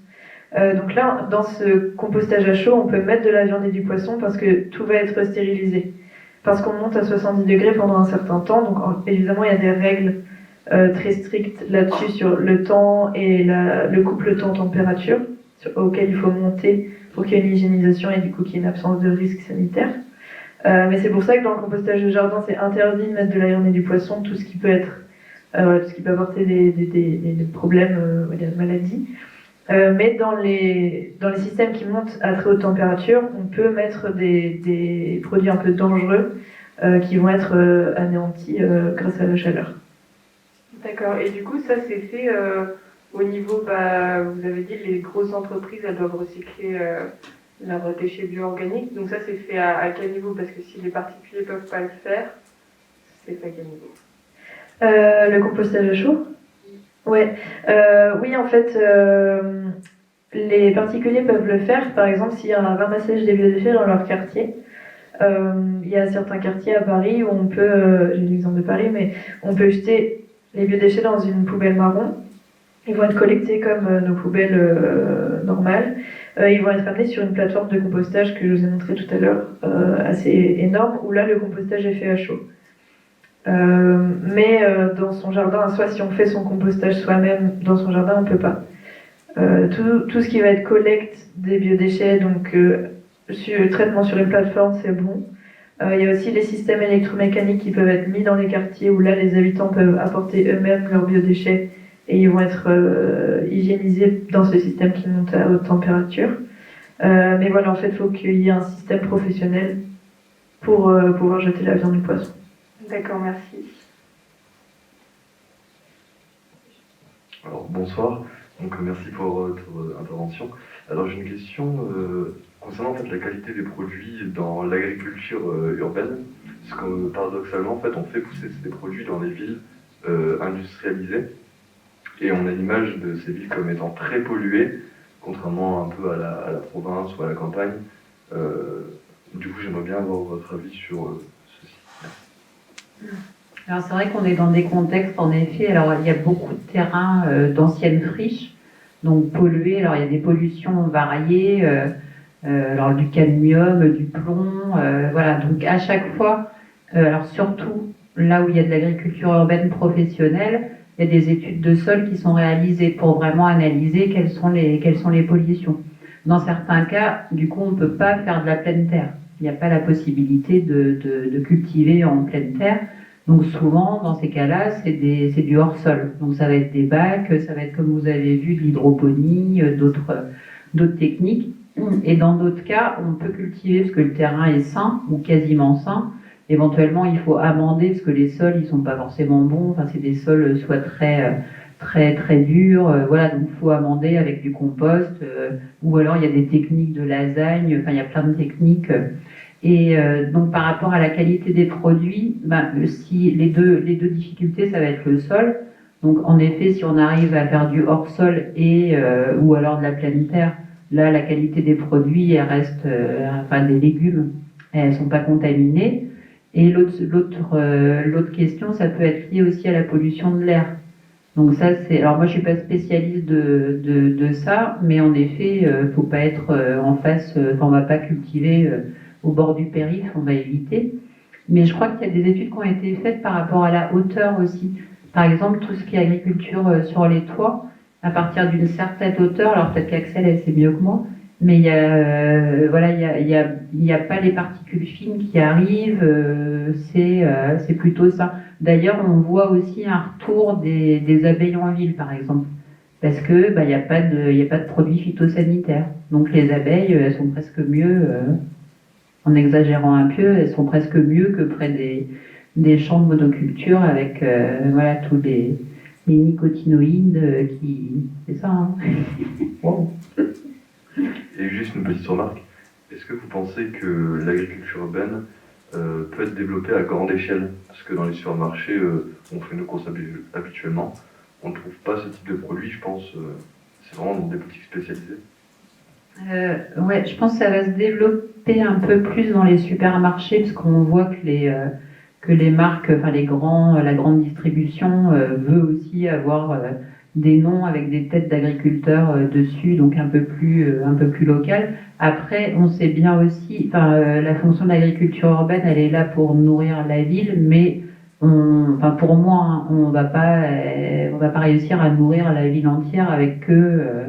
Donc là, dans ce compostage à chaud, on peut mettre de la viande et du poisson parce que tout va être stérilisé. Parce qu'on monte à 70 degrés pendant un certain temps, donc évidemment il y a des règles très strictes là-dessus sur le temps et le couple temps-température auquel il faut monter pour qu'il y ait une hygiénisation et du coup qu'il y ait une absence de risque sanitaire. Mais c'est pour ça que dans le compostage de jardin, c'est interdit de mettre de la viande et du poisson, tout ce qui peut être, tout ce qui peut apporter des problèmes, des maladies. Mais dans les systèmes qui montent à très haute température, on peut mettre des produits un peu dangereux qui vont être anéantis grâce à la chaleur. D'accord, et du coup ça c'est fait au niveau, vous avez dit les grosses entreprises elles doivent recycler leurs déchets bio-organiques, donc ça c'est fait à quel niveau? Parce que si les particuliers ne peuvent pas le faire, c'est fait à quel niveau? Le compostage à chaud? Ouais. Oui, en fait, les particuliers peuvent le faire. Par exemple, s'il y a un ramassage des biodéchets dans leur quartier, il y a certains quartiers à Paris où on peut, j'ai l'exemple de Paris, mais on peut jeter les biodéchets dans une poubelle marron. Ils vont être collectés comme nos poubelles normales. Ils vont être amenés sur une plateforme de compostage que je vous ai montré tout à l'heure, assez énorme, où là le compostage est fait à chaud. Mais dans son jardin, soit si on fait son compostage soi-même dans son jardin, on ne peut pas. Tout ce qui va être collecte des biodéchets, donc le traitement sur une plateforme, c'est bon. Il y a aussi les systèmes électromécaniques qui peuvent être mis dans les quartiers où là les habitants peuvent apporter eux-mêmes leurs biodéchets et ils vont être hygiénisés dans ce système qui monte à haute température. Mais voilà, en fait, il faut qu'il y ait un système professionnel pour pouvoir jeter la viande du poisson. D'accord, merci. Alors bonsoir, donc merci pour votre intervention. Alors j'ai une question concernant en fait, la qualité des produits dans l'agriculture urbaine, parce que paradoxalement en fait on fait pousser ces produits dans les villes industrialisées et on a l'image de ces villes comme étant très polluées, contrairement un peu à la province ou à la campagne. Du coup j'aimerais bien avoir votre avis sur ceci. Alors c'est vrai qu'on est dans des contextes, en effet, alors il y a beaucoup de terrains d'anciennes friches, donc pollués, alors il y a des pollutions variées, alors du cadmium, du plomb, voilà, donc à chaque fois, alors surtout là où il y a de l'agriculture urbaine professionnelle, il y a des études de sol qui sont réalisées pour vraiment analyser quelles sont les pollutions. Dans certains cas, du coup, on ne peut pas faire de la pleine terre. Il n'y a pas la possibilité de cultiver en pleine terre. Donc souvent, dans ces cas-là, c'est du hors-sol. Donc ça va être des bacs, ça va être, comme vous avez vu, de l'hydroponie, d'autres techniques. Et dans d'autres cas, on peut cultiver parce que le terrain est sain ou quasiment sain. Éventuellement, il faut amender parce que les sols, ils sont pas forcément bons. Enfin, c'est des sols soit très durs. Voilà, donc il faut amender avec du compost. Ou alors, il y a des techniques de lasagne. Enfin, il y a plein de techniques. Et donc, par rapport à la qualité des produits, si les deux difficultés, ça va être le sol. Donc, en effet, si on arrive à faire du hors-sol ou alors de la pleine terre, là, la qualité des produits, elle reste, enfin, des légumes, elles sont pas contaminées. Et l'autre question, ça peut être lié aussi à la pollution de l'air. Donc ça, alors moi, je suis pas spécialiste de ça, mais en effet, faut pas être en face. On va pas cultiver au bord du périph', on va éviter. Mais je crois qu'il y a des études qui ont été faites par rapport à la hauteur aussi. Par exemple, tout ce qui est agriculture sur les toits, à partir d'une certaine hauteur, alors peut-être qu'Axel, elle sait mieux que moi, mais il y a pas les particules fines qui arrivent, c'est plutôt ça. D'ailleurs, on voit aussi un retour des abeilles en ville, par exemple, parce que il y a pas de produits phytosanitaires. Donc les abeilles, elles sont presque mieux, en exagérant un peu, elles sont presque mieux que près des champs de monoculture avec tous les nicotinoïdes c'est ça. Hein. Wow. Et juste une petite remarque, est-ce que vous pensez que l'agriculture urbaine peut être développée à grande échelle? Parce que dans les supermarchés, on fait nos courses habituellement, on ne trouve pas ce type de produit, je pense, c'est vraiment dans des boutiques spécialisées. Ouais, je pense que ça va se développer un peu plus dans les supermarchés, parce qu'on voit que les marques, enfin la grande distribution veut aussi avoir des noms avec des têtes d'agriculteurs dessus, donc un peu plus local. Après, on sait bien aussi, la fonction de l'agriculture urbaine, elle est là pour nourrir la ville, mais pour moi, hein, on va pas réussir à nourrir la ville entière avec que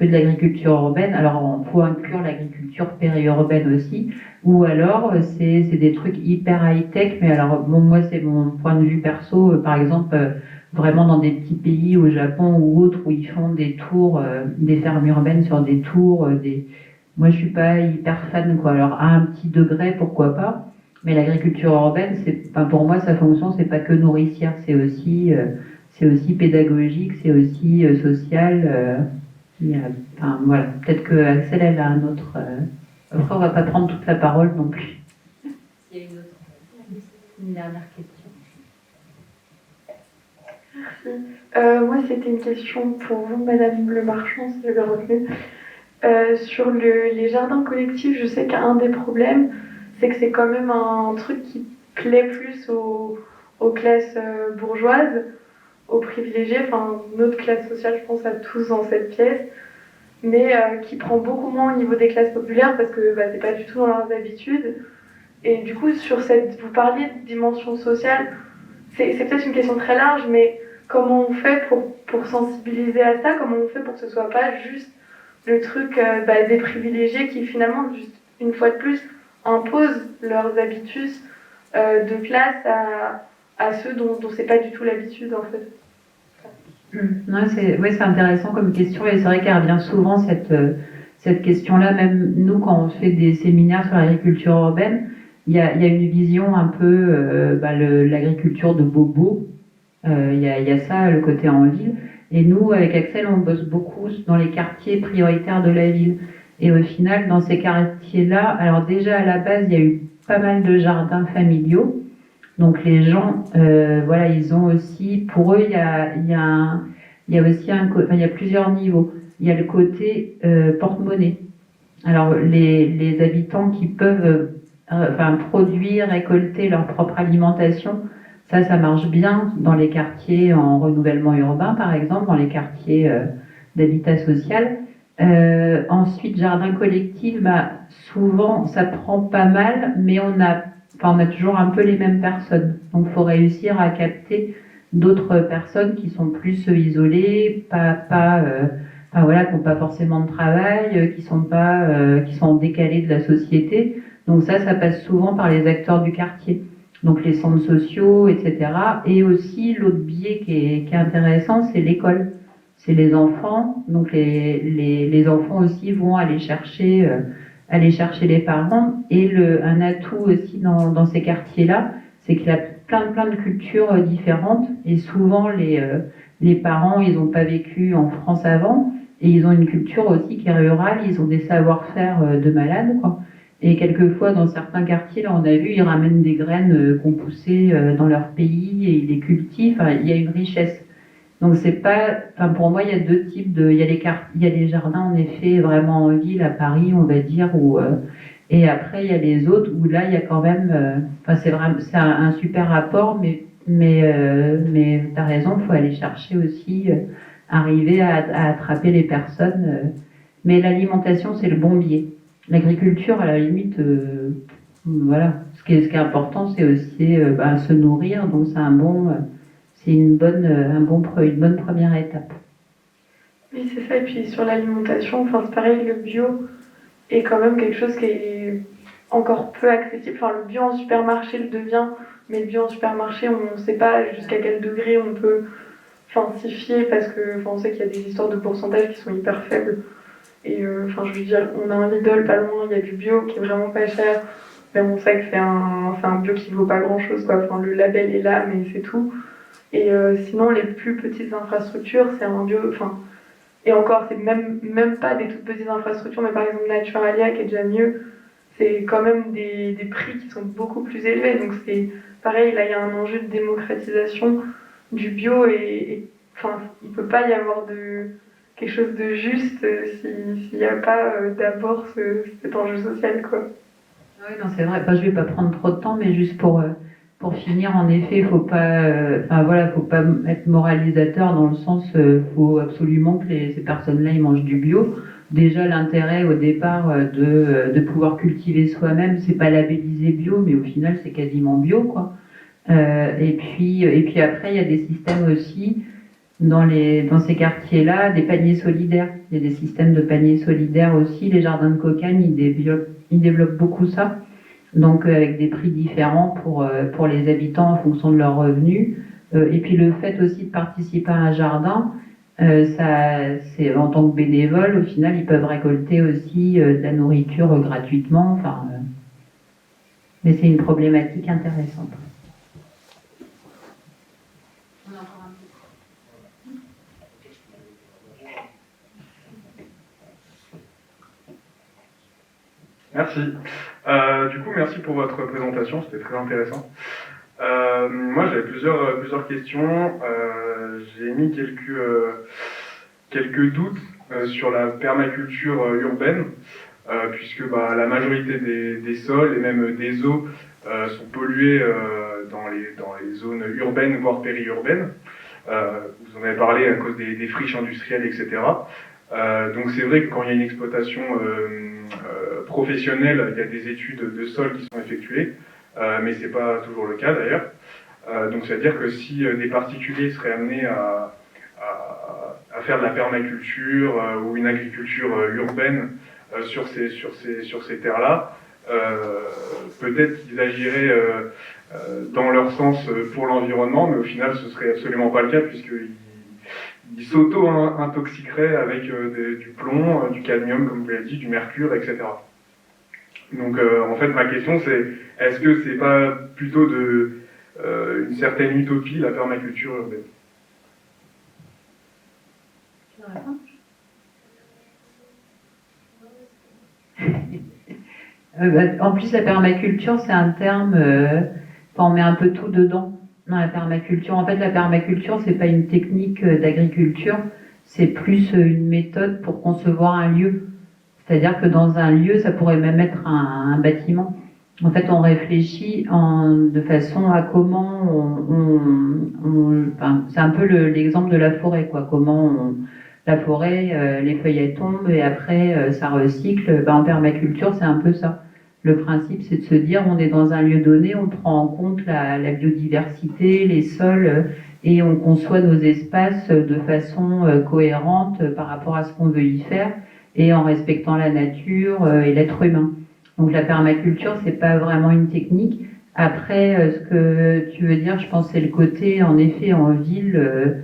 de l'agriculture urbaine. Alors, il faut inclure l'agriculture périurbaine aussi, ou alors c'est des trucs hyper high-tech, mais alors, bon, moi, c'est mon point de vue perso, par exemple, vraiment dans des petits pays, au Japon ou autres, où ils font des tours, des fermes urbaines sur des tours, moi, je suis pas hyper fan, quoi. Alors, à un petit degré, pourquoi pas, mais l'agriculture urbaine, pour moi, sa fonction, c'est pas que nourricière, c'est aussi pédagogique, c'est aussi social. Voilà. Peut-être que Axel, elle a un autre. Après, on va pas prendre toute la parole non plus. Il y a une dernière question. Merci. Moi, c'était une question pour vous, Madame Le Marchand, si j'avais retenu. Sur les jardins collectifs, je sais qu'un des problèmes, c'est que c'est quand même un truc qui plaît plus aux classes bourgeoises, aux privilégiés, enfin notre classe sociale, je pense à tous dans cette pièce, mais qui prend beaucoup moins au niveau des classes populaires parce que c'est pas du tout dans leurs habitudes. Et du coup, vous parliez de dimension sociale, c'est peut-être une question très large, mais comment on fait pour sensibiliser à ça? Comment on fait pour que ce soit pas juste le truc des privilégiés qui finalement, juste une fois de plus, imposent leurs habitudes de classe à ceux dont c'est pas du tout l'habitude en fait? C'est intéressant comme question et c'est vrai qu'elle revient souvent cette question-là, même nous quand on fait des séminaires sur l'agriculture urbaine, il y a une vision un peu l'agriculture de bobo, il y a ça, le côté en ville, et nous avec Axel on bosse beaucoup dans les quartiers prioritaires de la ville et au final dans ces quartiers-là, alors déjà à la base il y a eu pas mal de jardins familiaux. Donc les gens, ils ont aussi, pour eux, il y a aussi il y a plusieurs niveaux. Il y a le côté porte-monnaie. Alors les habitants qui peuvent produire, récolter leur propre alimentation, ça marche bien dans les quartiers en renouvellement urbain, par exemple, dans les quartiers d'habitat social. Ensuite, jardin collectif, souvent ça prend pas mal, mais on a toujours un peu les mêmes personnes. Donc il faut réussir à capter d'autres personnes qui sont plus isolées, enfin, voilà, qui n'ont pas forcément de travail, qui sont décalées de la société. Donc ça passe souvent par les acteurs du quartier, donc les centres sociaux, etc. Et aussi l'autre biais qui est intéressant, c'est l'école. C'est les enfants, donc les enfants aussi vont aller chercher les parents. Et un atout aussi dans ces quartiers-là, c'est qu'il y a plein de cultures différentes. Et souvent, les parents, ils n'ont pas vécu en France avant. Et ils ont une culture aussi qui est rurale. Ils ont des savoir-faire de malades, quoi. Et quelquefois, dans certains quartiers, là, on a vu, ils ramènent des graines qu'on poussait dans leur pays et ils les cultivent. Enfin, il y a une richesse. Donc c'est pas, enfin pour moi il y a deux types il y a les jardins en effet vraiment en ville à Paris on va dire et après il y a les autres où là il y a quand même, enfin c'est un super rapport mais t'as raison, il faut aller chercher aussi arriver à attraper les personnes, mais l'alimentation c'est le bon biais. L'agriculture à la limite voilà, ce qui est important c'est aussi se nourrir, donc c'est une bonne première étape. Oui, c'est ça. Et puis sur l'alimentation, enfin, c'est pareil, le bio est quand même quelque chose qui est encore peu accessible. Enfin, le bio en supermarché le devient, mais le bio en supermarché, on ne sait pas jusqu'à quel degré on peut falsifier parce que on sait qu'il y a des histoires de pourcentages qui sont hyper faibles. Et je veux dire, on a un Lidl pas loin, il y a du bio qui est vraiment pas cher, mais on sait que c'est un bio qui vaut pas grand chose, quoi. Enfin, le label est là, mais c'est tout. Et sinon, les plus petites infrastructures, c'est un bio. Enfin, et encore, c'est même pas des toutes petites infrastructures, mais par exemple Naturalia, qui est déjà mieux, c'est quand même des prix qui sont beaucoup plus élevés. Donc c'est pareil, là, il y a un enjeu de démocratisation du bio enfin, il peut pas y avoir quelque chose de juste s'il n'y a pas d'abord cet enjeu social, quoi. Oui, non, c'est vrai. Enfin, je vais pas prendre trop de temps, mais juste pour finir, en effet, il faut pas, faut pas être moralisateur dans le sens, faut absolument que ces personnes-là, ils mangent du bio. Déjà, l'intérêt au départ de pouvoir cultiver soi-même, c'est pas labellisé bio, mais au final, c'est quasiment bio, quoi. Et puis après, il y a des systèmes aussi dans ces quartiers-là, des paniers solidaires. Il y a des systèmes de paniers solidaires aussi. Les jardins de Cocagne, ils développent beaucoup ça. Donc avec des prix différents pour les habitants en fonction de leurs revenus. Et puis le fait aussi de participer à un jardin, c'est en tant que bénévole, au final, ils peuvent récolter aussi de la nourriture gratuitement. Enfin, mais c'est une problématique intéressante. Merci. Du coup, merci pour votre présentation, c'était très intéressant. Moi, j'avais plusieurs questions. J'ai mis quelques doutes sur la permaculture urbaine, puisque la majorité des sols et même des eaux sont pollués dans les zones urbaines, voire périurbaines. Vous en avez parlé à cause des friches industrielles, etc. Donc c'est vrai que quand il y a une exploitation professionnelle, il y a des études de sol qui sont effectuées, mais c'est pas toujours le cas d'ailleurs. Donc c'est-à-dire que si des particuliers seraient amenés à faire de la permaculture ou une agriculture urbaine sur ces terres-là, peut-être qu'ils agiraient dans leur sens pour l'environnement, mais au final ce serait absolument pas le cas puisqu'ils s'auto-intoxiqueraient avec du plomb, du cadmium, comme vous l'avez dit, du mercure, etc. Donc en fait ma question c'est, est-ce que c'est pas plutôt une certaine utopie la permaculture urbaine? En plus la permaculture c'est un terme, on met un peu tout dedans dans la permaculture. En fait la permaculture c'est pas une technique d'agriculture, c'est plus une méthode pour concevoir un lieu. C'est-à-dire que dans un lieu, ça pourrait même être un bâtiment. En fait, on réfléchit de façon à comment c'est un peu l'exemple de la forêt, quoi. Comment la forêt, les feuilles elles tombent et après ça recycle. En permaculture, c'est un peu ça. Le principe, c'est de se dire, on est dans un lieu donné, on prend en compte la biodiversité, les sols, et on conçoit nos espaces de façon cohérente par rapport à ce qu'on veut y faire, et en respectant la nature et l'être humain. Donc la permaculture, c'est pas vraiment une technique. Après, ce que tu veux dire, je pense, c'est le côté, en effet, en ville,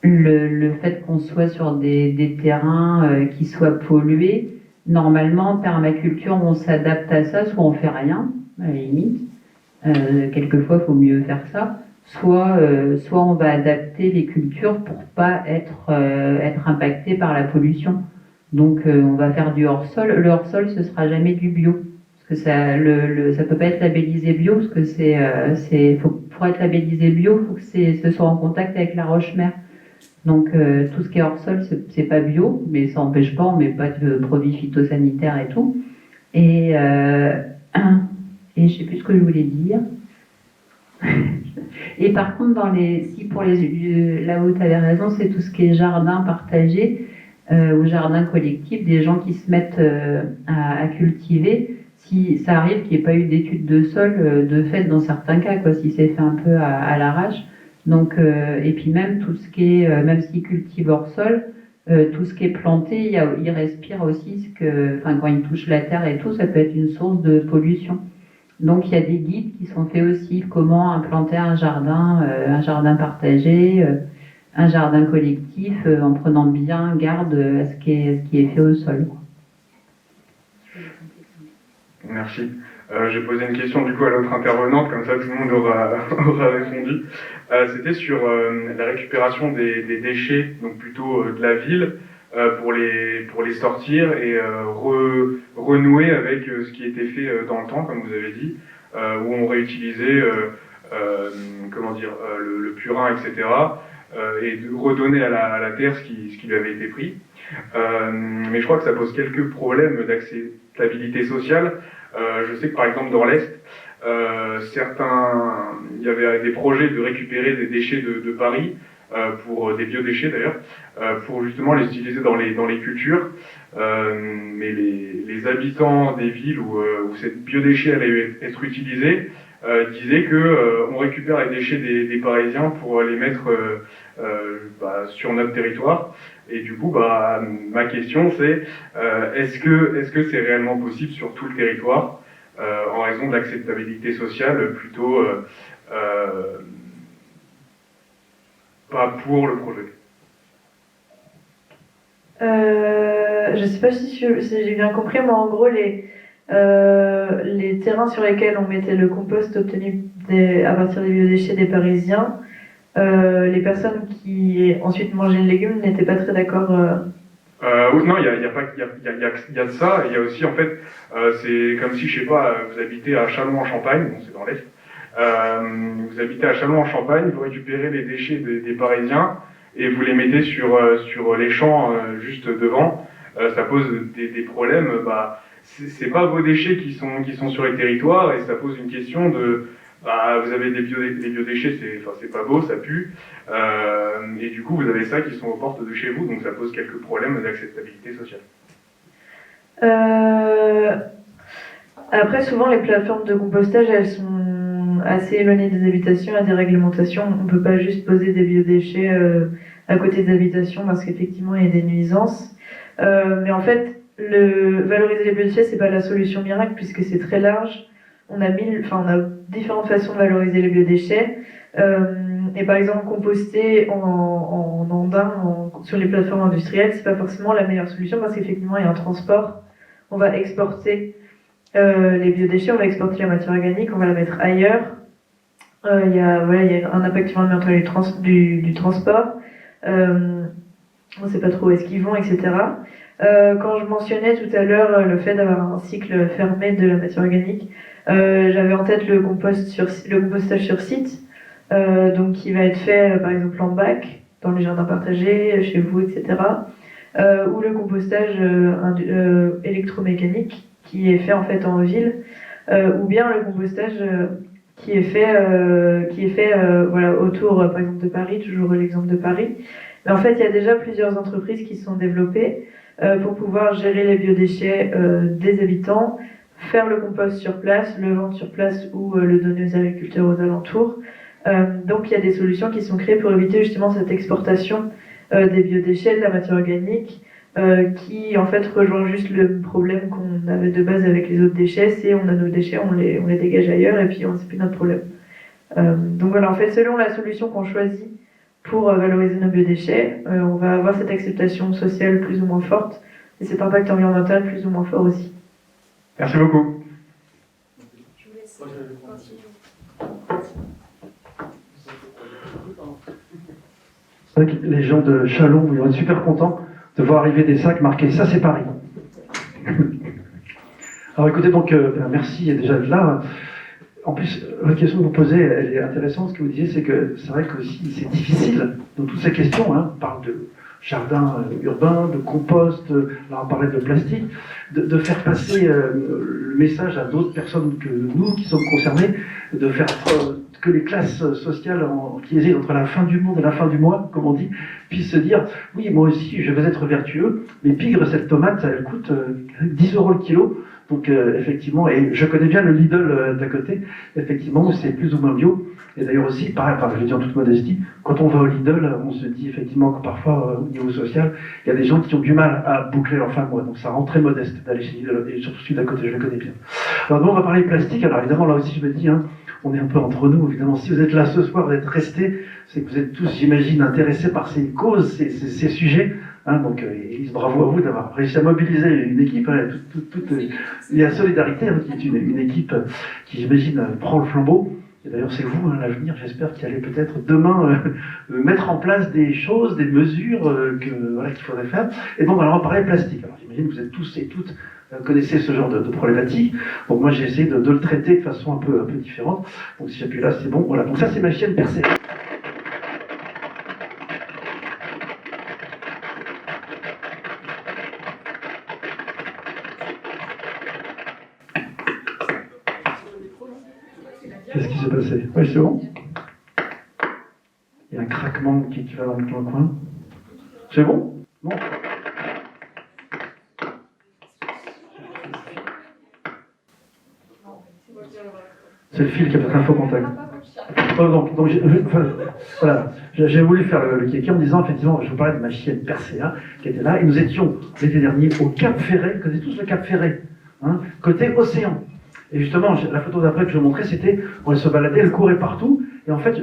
le fait qu'on soit sur des terrains qui soient pollués. Normalement, permaculture, on s'adapte à ça, soit on fait rien, à la limite. Quelquefois, il faut mieux faire ça. Soit on va adapter les cultures pour pas être impacté par la pollution. Donc, on va faire du hors-sol. Le hors-sol, ce sera jamais du bio. Parce que ça peut pas être labellisé bio, parce que pour être labellisé bio, il faut que ce soit en contact avec la roche-mère. Donc, tout ce qui est hors-sol, c'est pas bio, mais ça n'empêche pas, on met pas de produits phytosanitaires et tout. Et je sais plus ce que je voulais dire. Et par contre, là où tu avais raison, c'est tout ce qui est jardin partagé ou jardin collectif, des gens qui se mettent à cultiver. Si ça arrive qu'il n'y ait pas eu d'études de sol, de fait dans certains cas, quoi, si c'est fait un peu à l'arrache. Donc, et puis même tout ce qui est, même s'ils cultivent hors sol, tout ce qui est planté, il respire aussi, quand il touche la terre et tout, ça peut être une source de pollution. Donc il y a des guides qui sont faits aussi, comment implanter un jardin partagé, un jardin collectif, en prenant bien garde à ce qui est fait au sol. Merci. J'ai posé une question du coup à l'autre intervenante, comme ça tout le monde aura répondu. C'était sur la récupération des déchets, donc plutôt de la ville, pour les sortir et renouer avec ce qui était fait dans le temps, comme vous avez dit, où on réutilisait le purin, etc. Et de redonner à la terre ce qui lui avait été pris. Mais je crois que ça pose quelques problèmes d'acceptabilité sociale. Je sais que par exemple dans l'Est, il y avait des projets de récupérer des déchets de Paris, pour des biodéchets d'ailleurs, pour justement les utiliser dans les cultures. Mais les habitants des villes où ces biodéchets allaient être utilisés disaient que on récupère les déchets des Parisiens pour les mettre sur notre territoire. Et du coup, ma question c'est est-ce que c'est réellement possible sur tout le territoire en raison de l'acceptabilité sociale plutôt pas pour le projet? Je sais pas si j'ai bien compris, mais en gros les terrains sur lesquels on mettait le compost obtenu à partir des biodéchets des Parisiens, les personnes qui ensuite mangeaient le légume n'étaient pas très d'accord. Non, il y a de ça. Il y a aussi, en fait, c'est comme si, je sais pas, vous habitez à Châlons-en-Champagne, bon, c'est dans l'Est. Vous habitez à Châlons-en-Champagne, vous récupérez les déchets des Parisiens et vous les mettez sur les champs juste devant. Ça pose des problèmes. C'est pas vos déchets qui sont sur les territoires et ça pose une question de vous avez des biodéchets, c'est pas beau, ça pue, et du coup vous avez ça qui sont aux portes de chez vous, donc ça pose quelques problèmes d'acceptabilité sociale. Après, souvent les plateformes de compostage, elles sont assez éloignées des habitations, il y a des réglementations, on peut pas juste poser des biodéchets à côté des habitations parce qu'effectivement il y a des nuisances. Mais en fait, valoriser les biodéchets, c'est pas la solution miracle puisque c'est très large. On a différentes façons de valoriser les biodéchets. Et par exemple, composter en andin sur les plateformes industrielles, c'est pas forcément la meilleure solution parce qu'effectivement, il y a un transport. On va exporter les biodéchets, on va exporter la matière organique, on va la mettre ailleurs. Il y a un impact environnemental du transport. On sait pas trop où est-ce qu'ils vont, etc. Quand je mentionnais tout à l'heure le fait d'avoir un cycle fermé de la matière organique, j'avais en tête le compostage sur site, donc qui va être fait par exemple en bac, dans les jardins partagés, chez vous, etc. Ou le compostage électromécanique qui est fait en fait en ville, ou bien le compostage qui est fait autour par exemple de Paris, toujours l'exemple de Paris. Mais en fait, il y a déjà plusieurs entreprises qui se sont développées. pour pouvoir gérer les biodéchets des habitants, faire le compost sur place, le vendre sur place ou le donner aux agriculteurs aux alentours. Donc il y a des solutions qui sont créées pour éviter justement cette exportation des biodéchets, de la matière organique, qui en fait rejoint juste le problème qu'on avait de base avec les autres déchets, c'est on a nos déchets, on les dégage ailleurs et puis c'est plus notre problème. Donc voilà, en fait selon la solution qu'on choisit pour valoriser nos biodéchets, on va avoir cette acceptation sociale plus ou moins forte et cet impact environnemental plus ou moins fort aussi. Merci beaucoup. Je vous laisse continuer. C'est vrai que les gens de Châlons ils vont être super contents de voir arriver des sacs marqués « Ça, c'est Paris ». Alors écoutez, donc, merci déjà de là. En plus, la question que vous posez, elle est intéressante. Ce que vous disiez, c'est que c'est vrai que aussi, c'est difficile dans toutes ces questions. On parle de jardin urbain, de compost, là on parlait de plastique, de faire passer le message à d'autres personnes que nous qui sommes concernés, de faire que les classes sociales qui hésitent entre la fin du monde et la fin du mois, comme on dit, puissent se dire « Oui, moi aussi, je vais être vertueux, mais pigre, cette tomate, elle coûte 10 € le kilo. » Donc effectivement, et je connais bien le Lidl d'à côté, effectivement, c'est plus ou moins bio. Et d'ailleurs aussi, pareil, je le dis en toute modestie, quand on va au Lidl, on se dit effectivement que parfois, au niveau social, il y a des gens qui ont du mal à boucler leur fin de mois. Donc ça rend très modeste d'aller chez Lidl, et surtout celui d'à côté, je le connais bien. Alors nous, on va parler plastique. Alors évidemment, là aussi, je me dis, on est un peu entre nous, évidemment. Si vous êtes là ce soir, vous êtes restés, c'est que vous êtes tous, j'imagine, intéressés par ces causes, ces sujets. Donc, bravo à vous d'avoir réussi à mobiliser une équipe. Il y a Solidarité, qui est une équipe qui, j'imagine, prend le flambeau. Et d'ailleurs, c'est vous, l'avenir, j'espère, qui allez peut-être demain mettre en place des choses, des mesures qu'il faudrait faire. Et donc, alors, on va parler plastique. Alors, j'imagine que vous êtes tous et toutes connaissez ce genre de problématique. Donc, moi, j'ai essayé de le traiter de façon un peu différente. Donc, si j'appuie là, c'est bon. Voilà. Donc, ça, c'est ma chaîne Percé. Qu'est-ce qui s'est passé? Oui, c'est bon. Il y a un craquement qui va dans le coin. C'est bon? Bon. C'est le fil qui a peut-être un faux contact. Donc voilà, j'ai voulu faire le kéké en disant, effectivement, je vous parlais de ma chienne Perséa qui était là, et nous étions l'été dernier au Cap Ferret, vous connaissez tous le Cap Ferret, côté océan. Et justement, la photo d'après que je vous montrais, c'était, on se baladait, elle courait partout, et en fait,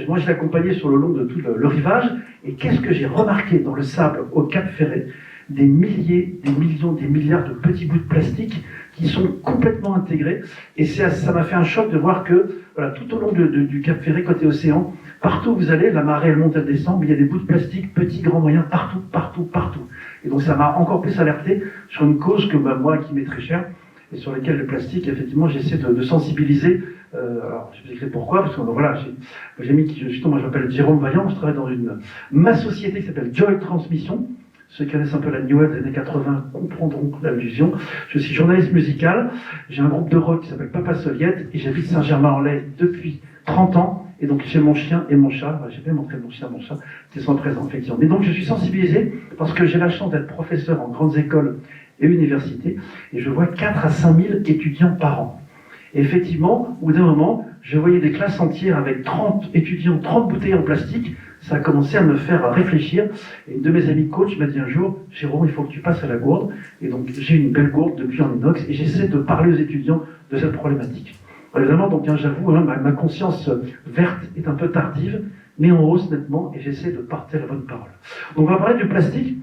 moi je l'accompagnais sur le long de tout le rivage, et qu'est-ce que j'ai remarqué dans le sable au Cap Ferret? Des milliers, des millions, des milliards de petits bouts de plastique qui sont complètement intégrés, et ça m'a fait un choc de voir que, voilà, tout au long du Cap Ferret, côté océan, partout où vous allez, la marée, elle monte, elle descend, mais il y a des bouts de plastique, petits, grands, moyens, partout. Et donc ça m'a encore plus alerté sur une cause que moi, qui m'est très chère, et sur lesquels le plastique, effectivement, j'essaie de sensibiliser. Alors, je vous explique pourquoi, parce que voilà, j'ai mis, justement, moi je m'appelle Jérôme Vaillant, je travaille dans ma société qui s'appelle Joy Transmission. Ceux qui connaissent un peu la New Wave des années 80 comprendront l'allusion. Je suis journaliste musical, j'ai un groupe de rock qui s'appelle Papa Soliette, et j'habite Saint-Germain-en-Laye depuis 30 ans, et donc j'ai mon chien et mon chat, j'ai bien montré mon chien et mon chat, qui sont présents, effectivement. Mais donc je suis sensibilisé, parce que j'ai la chance d'être professeur en grandes écoles et universités, et je vois 4 à 5 000 étudiants par an. Et effectivement, au bout d'un moment, je voyais des classes entières avec 30 étudiants, 30 bouteilles en plastique. Ça a commencé à me faire réfléchir. Et une de mes amies coach m'a dit un jour, Jérôme, il faut que tu passes à la gourde. Et donc j'ai une belle gourde depuis en inox, et j'essaie de parler aux étudiants de cette problématique. Évidemment, donc j'avoue, ma conscience verte est un peu tardive, mais en hausse nettement, et j'essaie de porter la bonne parole. Donc on va parler du plastique.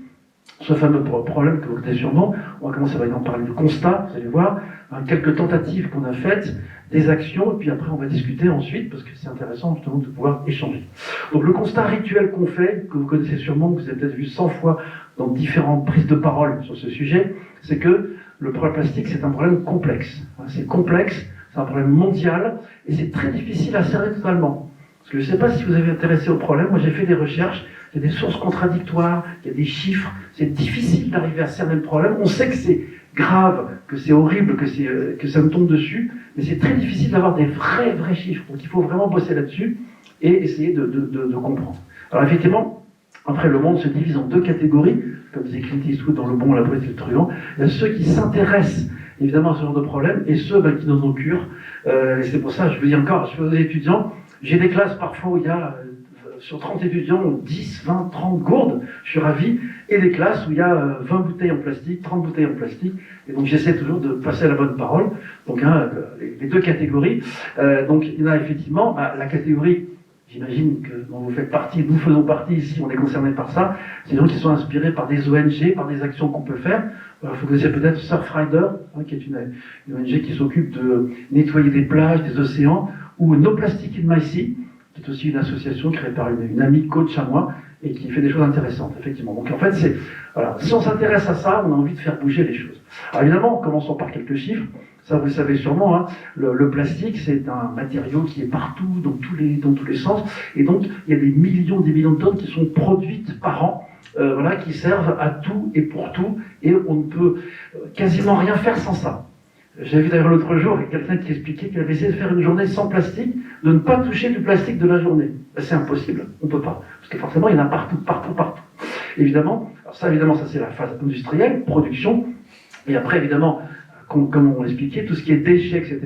Ce fameux problème que vous connaissez sûrement, on va commencer par parler du constat, vous allez voir, quelques tentatives qu'on a faites, des actions, et puis après on va discuter ensuite, parce que c'est intéressant justement de pouvoir échanger. Donc le constat rituel qu'on fait, que vous connaissez sûrement, que vous avez peut-être vu 100 fois dans différentes prises de parole sur ce sujet, c'est que le problème plastique, c'est un problème complexe. C'est complexe, c'est un problème mondial, et c'est très difficile à cerner totalement. Parce que je ne sais pas si vous avez intéressé au problème, moi j'ai fait des recherches, il y a des sources contradictoires, il y a des chiffres, c'est difficile d'arriver à cerner le problème. On sait que c'est grave, que c'est horrible, que ça me tombe dessus, mais c'est très difficile d'avoir des vrais chiffres. Donc il faut vraiment bosser là-dessus et essayer de comprendre. Alors effectivement, Après, le monde se divise en deux catégories, comme disait Clint Eastwood dans Le Bon, la Brute et le Truand. Il y a ceux qui s'intéressent évidemment à ce genre de problème et ceux qui n'en ont cure. Et c'est pour ça, je vous dis encore, je suis aux étudiants, j'ai des classes parfois où il y a sur 30 étudiants, 10, 20, 30 gourdes, je suis ravi, et des classes où il y a 20 bouteilles en plastique, 30 bouteilles en plastique, et donc j'essaie toujours de passer la bonne parole. Donc les deux catégories. Donc il y en a effectivement la catégorie, j'imagine que dont vous faites partie, nous faisons partie ici, on est concernés par ça, c'est des gens qui sont inspirés par des ONG, par des actions qu'on peut faire. Alors, vous connaissez peut-être Surfrider, qui est une ONG qui s'occupe de nettoyer des plages, des océans, ou No Plastic in My Sea, qui est aussi une association créée par une amie coach à moi, et qui fait des choses intéressantes, effectivement. Donc en fait, voilà, si on s'intéresse à ça, on a envie de faire bouger les choses. Alors évidemment, commençons par quelques chiffres. Ça, vous le savez sûrement, hein, le plastique, c'est un matériau qui est partout, dans tous les sens, et donc il y a des millions de tonnes qui sont produites par an, voilà, qui servent à tout et pour tout, et on ne peut quasiment rien faire sans ça. J'ai vu d'ailleurs l'autre jour quelqu'un qui expliquait qu'il avait essayé de faire une journée sans plastique, de ne pas toucher du plastique de la journée. Ben, c'est impossible, on ne peut pas, parce que forcément il y en a partout. Évidemment, ça c'est la phase industrielle, production, et après évidemment, comme on l'expliquait, tout ce qui est déchets, etc.,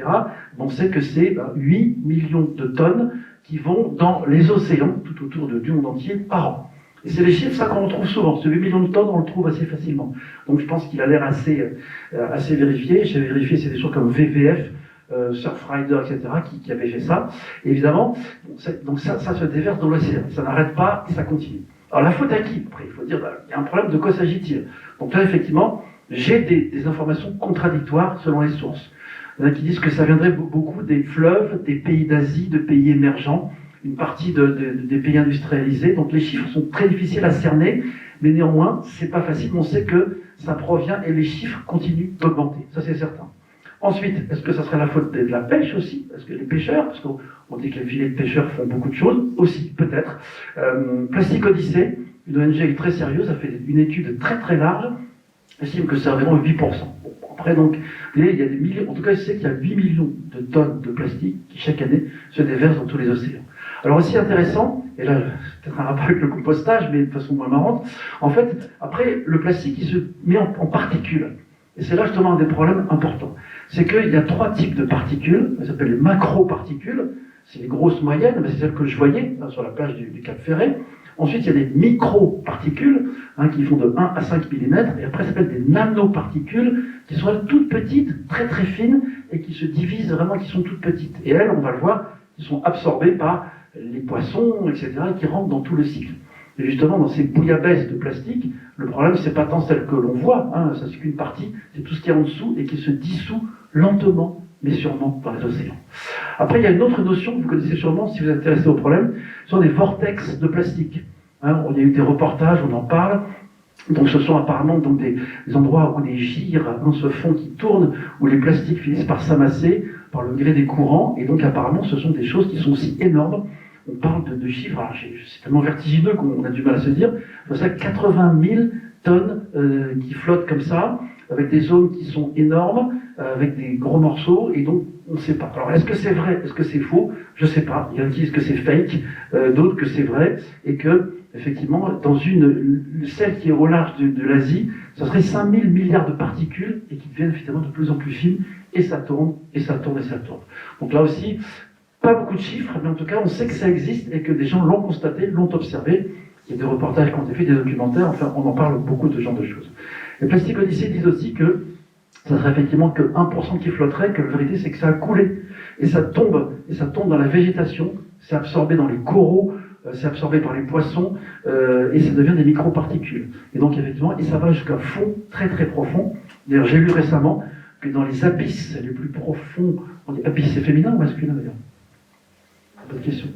on sait que c'est 8 millions de tonnes qui vont dans les océans, tout autour du monde entier, par an. Et c'est les chiffres, ça, qu'on retrouve souvent. Ce 8 millions de tonnes, on le trouve assez facilement. Donc je pense qu'il a l'air assez vérifié. J'ai vérifié, c'est des choses comme VVF, Surfrider, etc., qui avaient fait ça. Et évidemment, donc ça se déverse dans l'océan. Ça n'arrête pas et ça continue. Alors la faute à qui? Après, il faut dire, il y a un problème, de quoi s'agit-il? Donc là, effectivement, j'ai des informations contradictoires selon les sources. Il y en a qui disent que ça viendrait beaucoup des fleuves, des pays d'Asie, de pays émergents, une partie des pays industrialisés. Donc les chiffres sont très difficiles à cerner, mais néanmoins, c'est pas facile. On sait que ça provient et les chiffres continuent d'augmenter. Ça, c'est certain. Ensuite, est-ce que ça serait la faute de la pêche aussi? Parce que les pêcheurs, parce qu'on dit que les filets de pêcheurs font beaucoup de choses, aussi, peut-être. Plastic Odyssey, une ONG très sérieuse, a fait une étude très très large, estime que c'est environ 8%. Bon, après, donc, il y a des millions, en tout cas, je sais qu'il y a 8 millions de tonnes de plastique qui, chaque année, se déversent dans tous les océans. Alors, aussi intéressant, et là, c'est peut-être un rapport avec le compostage, mais de façon moins marrante, en fait, après, le plastique, il se met en particules. Et c'est là, justement, un des problèmes importants. C'est qu'il y a 3 types de particules, elles s'appellent les macro-particules, c'est les grosses moyennes, mais c'est celles que je voyais sur la plage du Cap Ferret. Ensuite, il y a des micro-particules qui font de 1 à 5 mm, et après, ça s'appelle des nanoparticules, qui sont elles toutes petites, très très fines, et qui se divisent vraiment, qui sont toutes petites. Et elles, on va le voir, qui sont absorbées par les poissons, etc., et qui rentrent dans tout le cycle. Et justement, dans ces bouillabaisse de plastique, le problème, c'est pas tant celle que l'on voit, ça c'est qu'une partie, c'est tout ce qui est en dessous et qui se dissout lentement, mais sûrement dans les océans. Après, il y a une autre notion que vous connaissez sûrement si vous êtes intéressé au problème, ce sont des vortex de plastique. Il y a eu des reportages, on en parle. Donc ce sont apparemment donc des endroits où des gyres se font, qui tournent, où les plastiques finissent par s'amasser par le gré des courants, et donc apparemment ce sont des choses qui sont aussi énormes. On parle de chiffres, alors c'est tellement vertigineux qu'on a du mal à se dire, c'est ça, 80 000 tonnes qui flottent comme ça, avec des zones qui sont énormes, avec des gros morceaux, et donc on ne sait pas. Alors est-ce que c'est vrai, est-ce que c'est faux? Je ne sais pas. Il y en a qui disent que c'est fake, d'autres que c'est vrai, et que, effectivement, dans celle qui est au large de l'Asie, ça serait 5 000 milliards de particules, et qui deviennent finalement de plus en plus fines, et ça tourne, et ça tourne, et ça tourne. Donc là aussi, pas beaucoup de chiffres, mais en tout cas, on sait que ça existe, et que des gens l'ont constaté, l'ont observé. Il y a des reportages qui ont été faits, des documentaires, enfin, on en parle beaucoup de ce genre de choses. Les Plastic Odyssey disent aussi que ça serait effectivement que 1% qui flotterait, que la vérité c'est que ça a coulé, et ça tombe dans la végétation, c'est absorbé dans les coraux, c'est absorbé par les poissons, et ça devient des microparticules. Et donc effectivement, et ça va jusqu'à fond, très très profond. D'ailleurs, j'ai lu récemment que dans les abysses les plus profonds, on dit abysses, c'est féminin ou masculin d'ailleurs? Bonne question.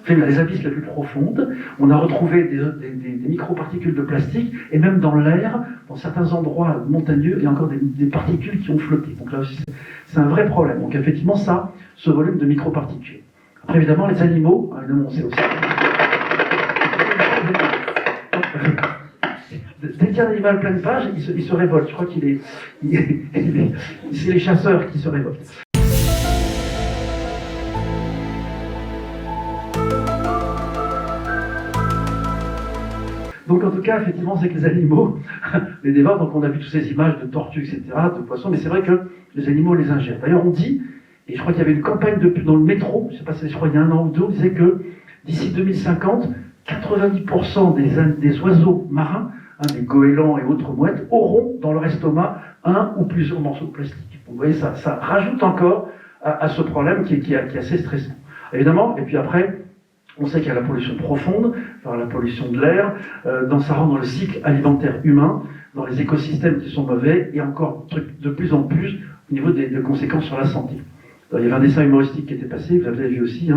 Les abysses les plus profondes, on a retrouvé des microparticules de plastique, et même dans l'air, dans certains endroits montagneux, il y a encore des particules qui ont flotté. Donc là aussi, c'est un vrai problème. Donc effectivement, ça, ce volume de microparticules. Après, évidemment, les animaux, évidemment, on sait aussi. Dès qu'il y a un animal pleine page, il se révolte. Je crois c'est les chasseurs qui se révoltent. Donc en tout cas, effectivement, c'est que les animaux les dévorent. Donc on a vu toutes ces images de tortues, etc., de poissons, mais c'est vrai que les animaux les ingèrent. D'ailleurs, on dit, et je crois qu'il y avait une campagne dans le métro, je ne sais pas si je crois il y a 1 an ou 2, on disait que d'ici 2050, 90% des oiseaux marins, des goélands et autres mouettes, auront dans leur estomac un ou plusieurs morceaux de plastique. Vous voyez, ça rajoute encore à ce problème qui est assez stressant. Évidemment, et puis après, on sait qu'il y a la pollution profonde, la pollution de l'air, ça rentre dans le cycle alimentaire humain, dans les écosystèmes qui sont mauvais, et encore de plus en plus au niveau des conséquences sur la santé. Alors, il y avait un dessin humoristique qui était passé, vous avez vu aussi,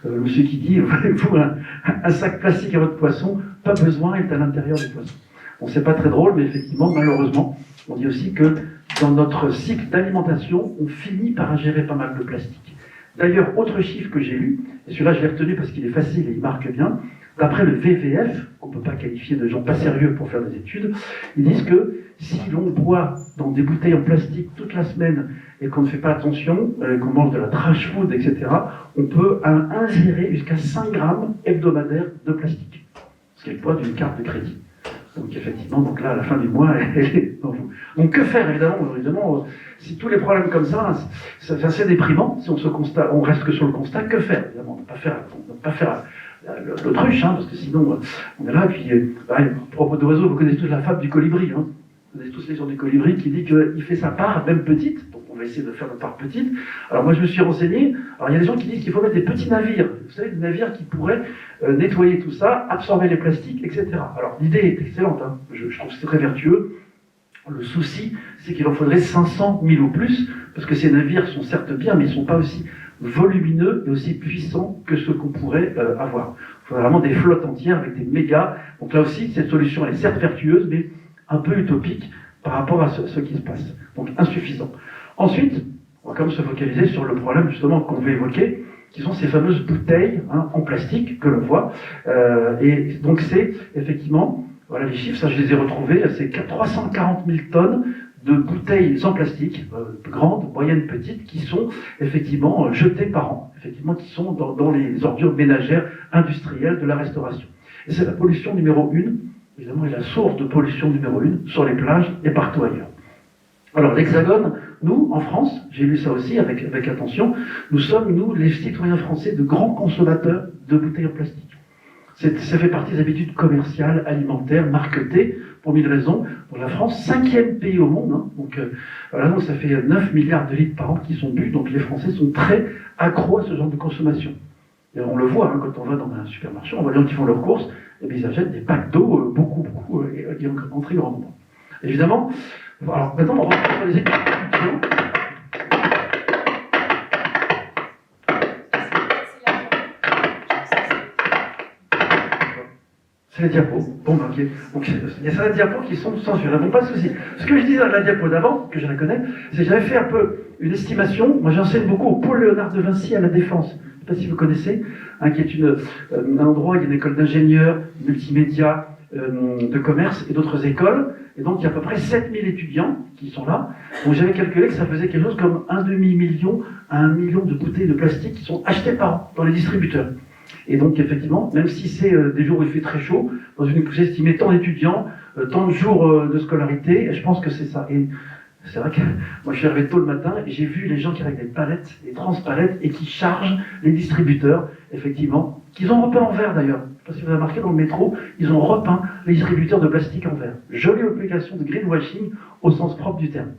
le monsieur qui dit, voulez-vous un sac plastique à votre poisson? Pas besoin, il est à l'intérieur du poisson. Bon, c'est pas très drôle, mais effectivement, malheureusement, on dit aussi que dans notre cycle d'alimentation, on finit par ingérer pas mal de plastique. D'ailleurs, autre chiffre que j'ai lu, et celui-là je l'ai retenu parce qu'il est facile et il marque bien, d'après le WWF, qu'on ne peut pas qualifier de gens pas sérieux pour faire des études, ils disent que si l'on boit dans des bouteilles en plastique toute la semaine et qu'on ne fait pas attention, qu'on mange de la trash food, etc., on peut ingérer jusqu'à 5 grammes hebdomadaires de plastique, ce qui est le poids d'une carte de crédit. Donc effectivement, donc là, à la fin du mois, elle est dans vous. Donc que faire, évidemment, si tous les problèmes comme ça, c'est assez déprimant, si on reste que sur le constat, que faire? Évidemment, on ne pas faire l'autruche, parce que sinon, on est là, puis, à propos d'oiseaux, vous connaissez tous la fable du colibri, Vous connaissez tous les gens du colibri qui dit qu'il fait sa part, même petite, donc on va essayer de faire notre part petite. Alors moi, je me suis renseigné, alors il y a des gens qui disent qu'il faut mettre des petits navires, vous savez, des navires qui pourraient nettoyer tout ça, absorber les plastiques, etc. Alors l'idée est excellente, je trouve que c'est très vertueux. Le souci, c'est qu'il en faudrait 500 000 ou plus, parce que ces navires sont certes bien, mais ils ne sont pas aussi volumineux et aussi puissants que ceux qu'on pourrait avoir. Il faudrait vraiment des flottes entières avec des mégas. Donc là aussi, cette solution, elle est certes vertueuse, mais un peu utopique par rapport à ce qui se passe. Donc insuffisant. Ensuite, on va quand même se focaliser sur le problème justement qu'on veut évoquer, qui sont ces fameuses bouteilles en plastique que l'on voit. Et donc c'est effectivement, voilà les chiffres, ça je les ai retrouvés, c'est 340 000 tonnes de bouteilles en plastique, grandes, moyennes, petites, qui sont effectivement jetées par an, effectivement qui sont dans les ordures ménagères industrielles de la restauration. Et c'est la pollution numéro 1, évidemment, et la source de pollution numéro 1 sur les plages et partout ailleurs. Alors l'Hexagone, nous, en France, j'ai lu ça aussi avec attention, nous sommes, nous, les citoyens français, de grands consommateurs de bouteilles en plastique. Ça fait partie des habitudes commerciales, alimentaires, marketées, pour 1000 raisons. Pour la France, 5e pays au monde, donc ça fait 9 milliards de litres par an qui sont bu, donc les Français sont très accros à ce genre de consommation. Et on le voit, quand on va dans un supermarché, on voit les gens qui font leurs courses, et bien ils achètent des packs d'eau, beaucoup, et en très grand nombre. Évidemment, alors maintenant on rentre sur les études. C'est les diapos. Bon, ok. Donc, il y a certaines diapos qui sont censurées. Bon, pas de souci. Ce que je disais à la diapo d'avant, que je la connais, c'est que j'avais fait un peu une estimation. Moi, j'enseigne beaucoup au pôle Léonard de Vinci à La Défense. Je ne sais pas si vous connaissez, qui est un endroit où il y a une école d'ingénieurs, multimédia, de commerce et d'autres écoles. Et donc, il y a à peu près 7000 étudiants qui sont là. Donc, j'avais calculé que ça faisait quelque chose comme 1,5 million à 1 million de bouteilles de plastique qui sont achetées par an dans les distributeurs. Et donc, effectivement, même si c'est des jours où il fait très chaud, dans une école, j'ai estimé tant d'étudiants, tant de jours de scolarité, et je pense que c'est ça. Et c'est vrai que moi, je suis arrivé tôt le matin et j'ai vu les gens qui arrivent avec des palettes, des transpalettes, et qui chargent les distributeurs, effectivement, qu'ils ont repeint en verre d'ailleurs. Je ne sais pas si vous avez remarqué, dans le métro, ils ont repeint les distributeurs de plastique en verre. Jolie application de greenwashing au sens propre du terme.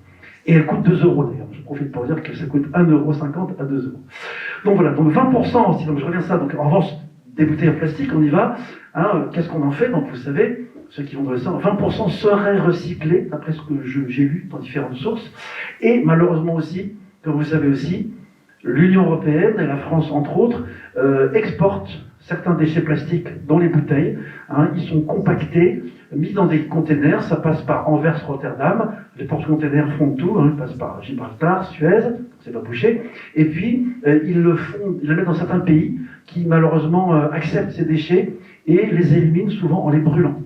Et elle coûte 2 € d'ailleurs. Je profite pour dire que ça coûte 1,50 € à 2 €. Donc voilà, donc 20% aussi, donc je reviens à ça, donc en revanche, des bouteilles en plastique, on y va. Qu'est-ce qu'on en fait? Donc vous savez, ceux qui vont de ça, 20% seraient recyclés, d'après ce que j'ai lu dans différentes sources. Et malheureusement aussi, comme vous savez aussi, l'Union européenne et la France entre autres exportent certains déchets plastiques dans les bouteilles. Ils sont compactés, mis dans des containers, ça passe par Anvers, Rotterdam, les porte-containers font tout, ils passent par Gibraltar, Suez, c'est pas bouché, et puis ils le mettent dans certains pays qui malheureusement acceptent ces déchets et les éliminent souvent en les brûlant.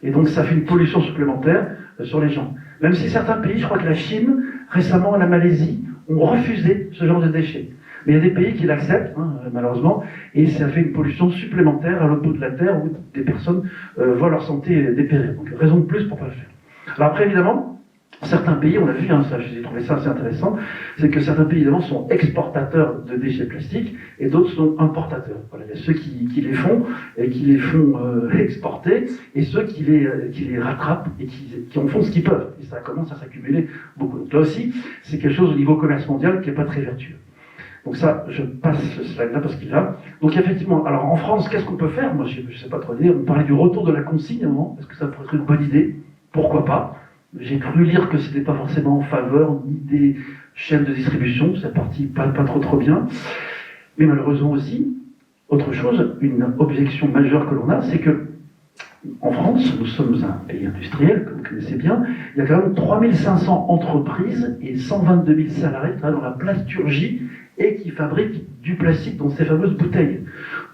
Et donc ça fait une pollution supplémentaire sur les gens. Même si certains pays, je crois que la Chine, récemment la Malaisie, ont refusé ce genre de déchets. Mais il y a des pays qui l'acceptent, hein, malheureusement, et ça fait une pollution supplémentaire à l'autre bout de la Terre où des personnes voient leur santé dépérir. Donc raison de plus pour ne pas le faire. Alors après, évidemment, certains pays, on l'a vu, hein, j'ai trouvé ça assez intéressant, c'est que certains pays, évidemment, sont exportateurs de déchets plastiques et d'autres sont importateurs. Voilà, il y a ceux qui les font et qui les font exporter et ceux qui les rattrapent et qui en font ce qu'ils peuvent. Et ça commence à s'accumuler beaucoup. Donc là aussi, c'est quelque chose au niveau commerce mondial qui n'est pas très vertueux. Donc ça, je passe ce slide-là parce qu'il est là. Donc effectivement, alors en France, qu'est-ce qu'on peut faire? Moi, je ne sais pas trop dire. On parlait du retour de la consigne à un moment. Est-ce que ça pourrait être une bonne idée? Pourquoi pas? J'ai cru lire que c'était pas forcément en faveur ni des chaînes de distribution, c'est parti pas trop bien. Mais malheureusement aussi, autre chose, une objection majeure que l'on a, c'est que en France, nous sommes un pays industriel, comme vous connaissez bien, il y a quand même 3500 entreprises et 122 000 salariés qui travaillent dans la plasturgie et qui fabriquent du plastique dans ces fameuses bouteilles.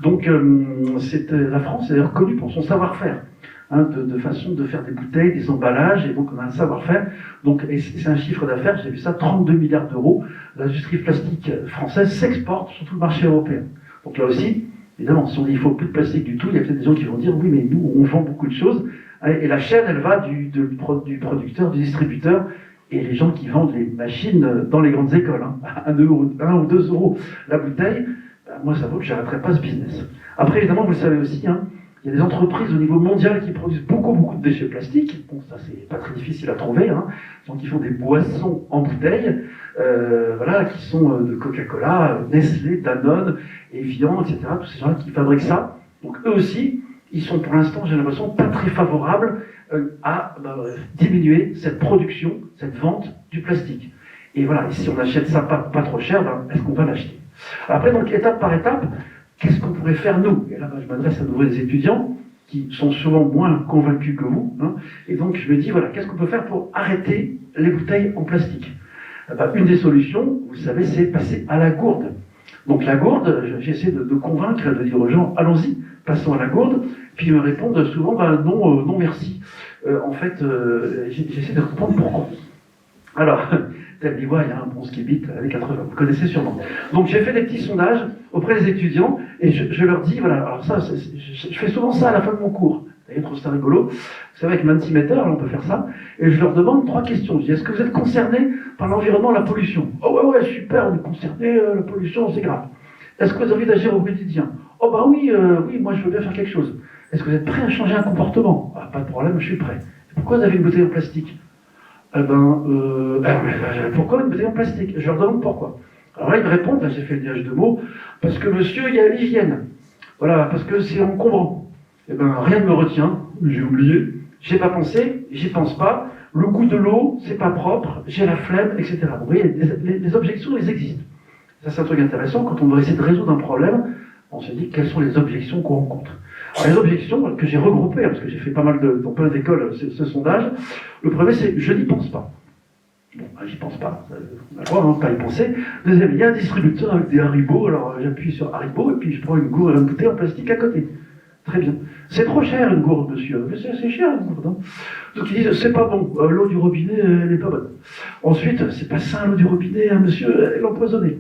Donc la France est d'ailleurs connue pour son savoir-faire. Hein, de façon de faire des bouteilles, des emballages, et donc on a un savoir-faire. Donc c'est un chiffre d'affaires, j'ai vu ça, 32 milliards d'euros. L'industrie plastique française s'exporte sur tout le marché européen. Donc là aussi, évidemment, si on dit qu'il faut plus de plastique du tout, il y a peut-être des gens qui vont dire oui, mais nous on vend beaucoup de choses. Et la chaîne, elle va du producteur, du distributeur, et les gens qui vendent les machines dans les grandes écoles, hein, 1 ou 2 euros la bouteille, ben, moi ça vaut que j'arrêterai pas ce business. Après, évidemment, vous le savez aussi, hein, il y a des entreprises au niveau mondial qui produisent beaucoup de déchets plastiques. Bon, ça c'est pas très difficile à trouver. Hein. Donc ils font des boissons en bouteille, voilà, qui sont de Coca-Cola, Nestlé, Danone, Evian, etc. Tous ces gens-là qui fabriquent ça. Donc eux aussi, ils sont pour l'instant, j'ai l'impression, pas très favorables à diminuer cette production, cette vente du plastique. Et voilà, et si on achète ça pas trop cher, ben, est-ce qu'on va l'acheter? Après, donc étape par étape, qu'est-ce qu'on pourrait faire nous? Et là, je m'adresse à nouveau des étudiants qui sont souvent moins convaincus que vous. Hein, et donc, je me dis, voilà, qu'est-ce qu'on peut faire pour arrêter les bouteilles en plastique? Une des solutions, vous le savez, c'est passer à la gourde. Donc la gourde, j'essaie de convaincre, de dire aux gens, allons-y, passons à la gourde. Puis ils me répondent souvent, non merci. En fait, j'essaie de comprendre pourquoi. Alors, tel dit, ouais, il y a un bronze qui bite avec 80, vous connaissez sûrement. Donc j'ai fait des petits sondages auprès des étudiants et je leur dis, voilà, alors ça, je fais souvent ça à la fin de mon cours. D'ailleurs, je trouve ça rigolo. Vous savez, avec Mentimeter, on peut faire ça. Et je leur demande 3 questions. Je dis, est-ce que vous êtes concernés par l'environnement, la pollution? Oh ouais, super, on est concernés, la pollution, c'est grave. Est-ce que vous avez envie d'agir au quotidien? Oh bah oui, moi je veux bien faire quelque chose. Est-ce que vous êtes prêt à changer un comportement? Ah, pas de problème, je suis prêt. Pourquoi vous avez une bouteille en plastique? Pourquoi une bouteille en plastique? Je leur demande pourquoi. Alors là, ils me répondent, là j'ai fait le liage de mots, parce que monsieur, il y a l'hygiène. Voilà, parce que c'est encombrant. Eh ben, rien ne me retient, j'ai oublié, j'ai pas pensé, j'y pense pas, le goût de l'eau, c'est pas propre, j'ai la flemme, etc. Vous voyez, les objections, elles existent. Ça, c'est un truc intéressant, quand on veut essayer de résoudre un problème, on se dit quelles sont les objections qu'on rencontre. Alors, les objections que j'ai regroupées, parce que j'ai fait pas mal dans plein d'écoles ce sondage, le premier c'est je n'y pense pas. Bon, j'y pense pas, on a le droit de pas y penser. Deuxième, il y a un distributeur avec des Haribo, alors j'appuie sur Haribo et puis je prends une gourde et une bouteille en plastique à côté. Très bien. C'est trop cher une gourde, monsieur. Mais c'est cher une gourde. Hein. Donc ils disent c'est pas bon, l'eau du robinet elle est pas bonne. Ensuite, c'est pas sain l'eau du robinet, hein, monsieur, elle est empoisonnée.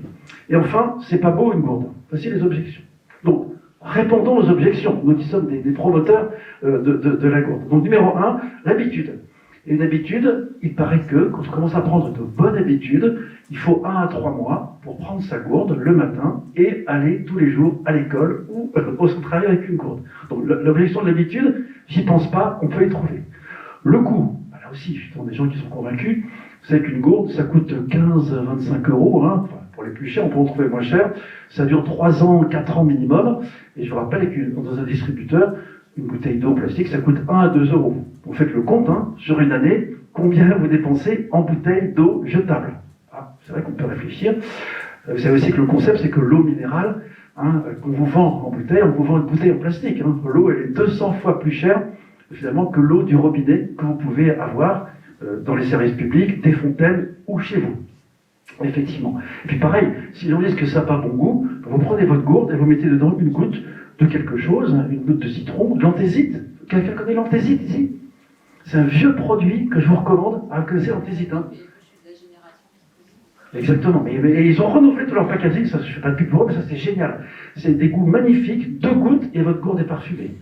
Et enfin, c'est pas beau une gourde. Voici les objections. Donc, répondons aux objections. Nous qui sommes des promoteurs de la gourde. Donc numéro 1, l'habitude. Et une habitude, il paraît que quand on commence à prendre de bonnes habitudes, il faut 1 à 3 mois pour prendre sa gourde le matin et aller tous les jours à l'école ou au travail avec une gourde. Donc l'objection de l'habitude, j'y pense pas, on peut y trouver. Le coût, là aussi, justement, des gens qui sont convaincus, vous savez qu'une gourde, ça coûte 15-25 euros, hein, enfin, pour les plus chers, on peut en trouver moins cher, ça dure 3 ans, 4 ans minimum, et je vous rappelle que dans un distributeur, une bouteille d'eau en plastique, ça coûte 1 à 2 euros. Vous faites le compte, hein, sur une année, combien vous dépensez en bouteille d'eau jetable. Ah, c'est vrai qu'on peut réfléchir. Vous savez aussi que le concept, c'est que l'eau minérale, hein, qu'on vous vend en bouteille, on vous vend une bouteille en plastique. Hein. L'eau, elle est 200 fois plus chère, finalement, que l'eau du robinet que vous pouvez avoir dans les services publics, des fontaines ou chez vous. Effectivement. Et puis pareil, si les gens disent que ça n'a pas bon goût, vous prenez votre gourde et vous mettez dedans une goutte de quelque chose, une goutte de citron, de l'anthésite. Quelqu'un connaît l'anthésite ici? C'est un vieux produit que je vous recommande. Ah, vous connaissez l'anthésite, hein? Exactement. Et ils ont renouvelé tout leur packaging, ça je fais pas de pub pour eux, mais ça c'est génial. C'est des goûts magnifiques, 2 gouttes et votre gourde est parfumée.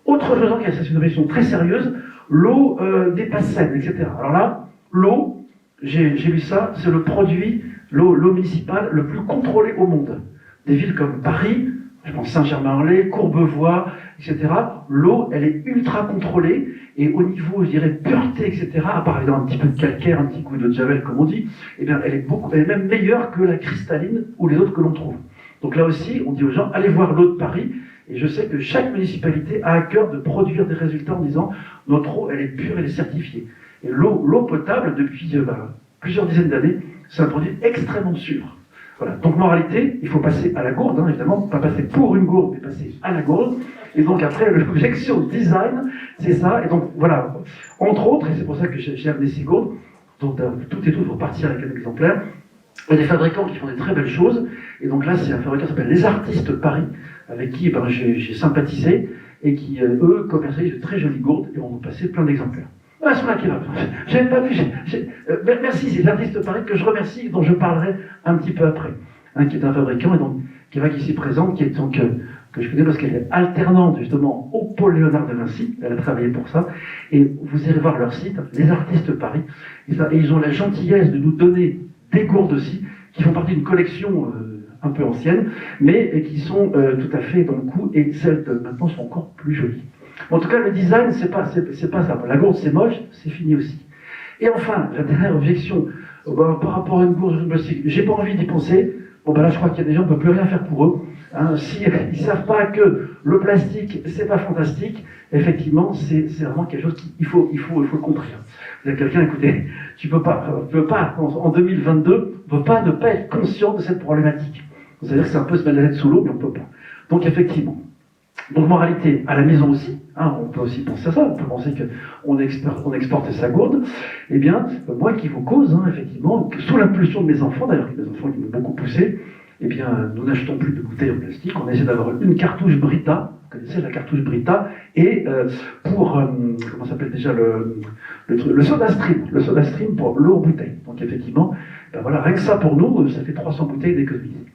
Autre chose, c'est une innovation très sérieuse, l'eau des Passènes, etc. Alors là, l'eau, j'ai lu ça, c'est le produit, l'eau municipale le plus contrôlé au monde. Des villes comme Paris, je pense Saint-Germain-en-Laye, Courbevoie, etc. L'eau, elle est ultra contrôlée, et au niveau, je dirais, pureté, etc., à part évidemment un petit peu de calcaire, un petit coup de javel, comme on dit, eh bien, elle est même meilleure que la cristalline ou les autres que l'on trouve. Donc là aussi, on dit aux gens, allez voir l'eau de Paris, et je sais que chaque municipalité a à cœur de produire des résultats en disant, notre eau, elle est pure, elle est certifiée. Et l'eau potable, depuis plusieurs dizaines d'années, c'est un produit extrêmement sûr. Voilà. Donc, moralité, il faut passer à la gourde, évidemment, pas passer pour une gourde, mais passer à la gourde. Et donc, après, l'objection design, c'est ça. Et donc, voilà. Entre autres, et c'est pour ça que j'ai amené ces gourdes, donc tout et tout, pour partir avec un exemplaire. Il y a des fabricants qui font des très belles choses. Et donc là, c'est un fabricant qui s'appelle Les Artistes Paris, avec qui j'ai sympathisé, et qui, eux, commercialisent de très jolies gourdes, et vont nous passer plein d'exemplaires. Ah, c'est là qui va. J'avais pas vu. Merci, c'est l'artiste Paris que je remercie, dont je parlerai un petit peu après. Qui est un fabricant, et donc qui est ici présente, qui est donc que je connais parce qu'elle est alternante justement au Pôle Léonard de Vinci. Elle a travaillé pour ça. Et vous irez voir leur site, Les Artistes Paris. Et ils ont la gentillesse de nous donner des gourdes aussi, qui font partie d'une collection un peu ancienne, mais qui sont tout à fait dans le coup, et celles de maintenant sont encore plus jolies. En tout cas, le design, c'est pas ça. La gourde, c'est moche, c'est fini aussi. Et enfin, la dernière objection, par rapport à une gourde, j'ai pas envie d'y penser. Bon, ben là, je crois qu'il y a des gens, on ne peut plus rien faire pour eux. Si ils ne savent pas que le plastique, c'est pas fantastique, effectivement, c'est vraiment quelque chose qu'il faut le comprendre. Vous avez quelqu'un, écoutez, tu peux pas, en 2022, on ne peut pas ne pas être conscient de cette problématique. C'est-à-dire que c'est un peu se mettre la tête sous l'eau, mais on ne peut pas. Donc, effectivement. Donc, moralité, à la maison aussi, on peut aussi penser à ça, on peut penser qu'on exporte sa gourde. Eh bien, moi qui vous cause, effectivement, que sous l'impulsion de mes enfants, d'ailleurs, mes enfants qui m'ont beaucoup poussé, eh bien, nous n'achetons plus de bouteilles en plastique, on essaie d'avoir une cartouche Brita, vous connaissez la cartouche Brita, et pour, comment s'appelle déjà le soda stream pour l'eau en bouteille. Donc, effectivement, ben voilà, rien que ça pour nous, ça fait 300 bouteilles d'économiser.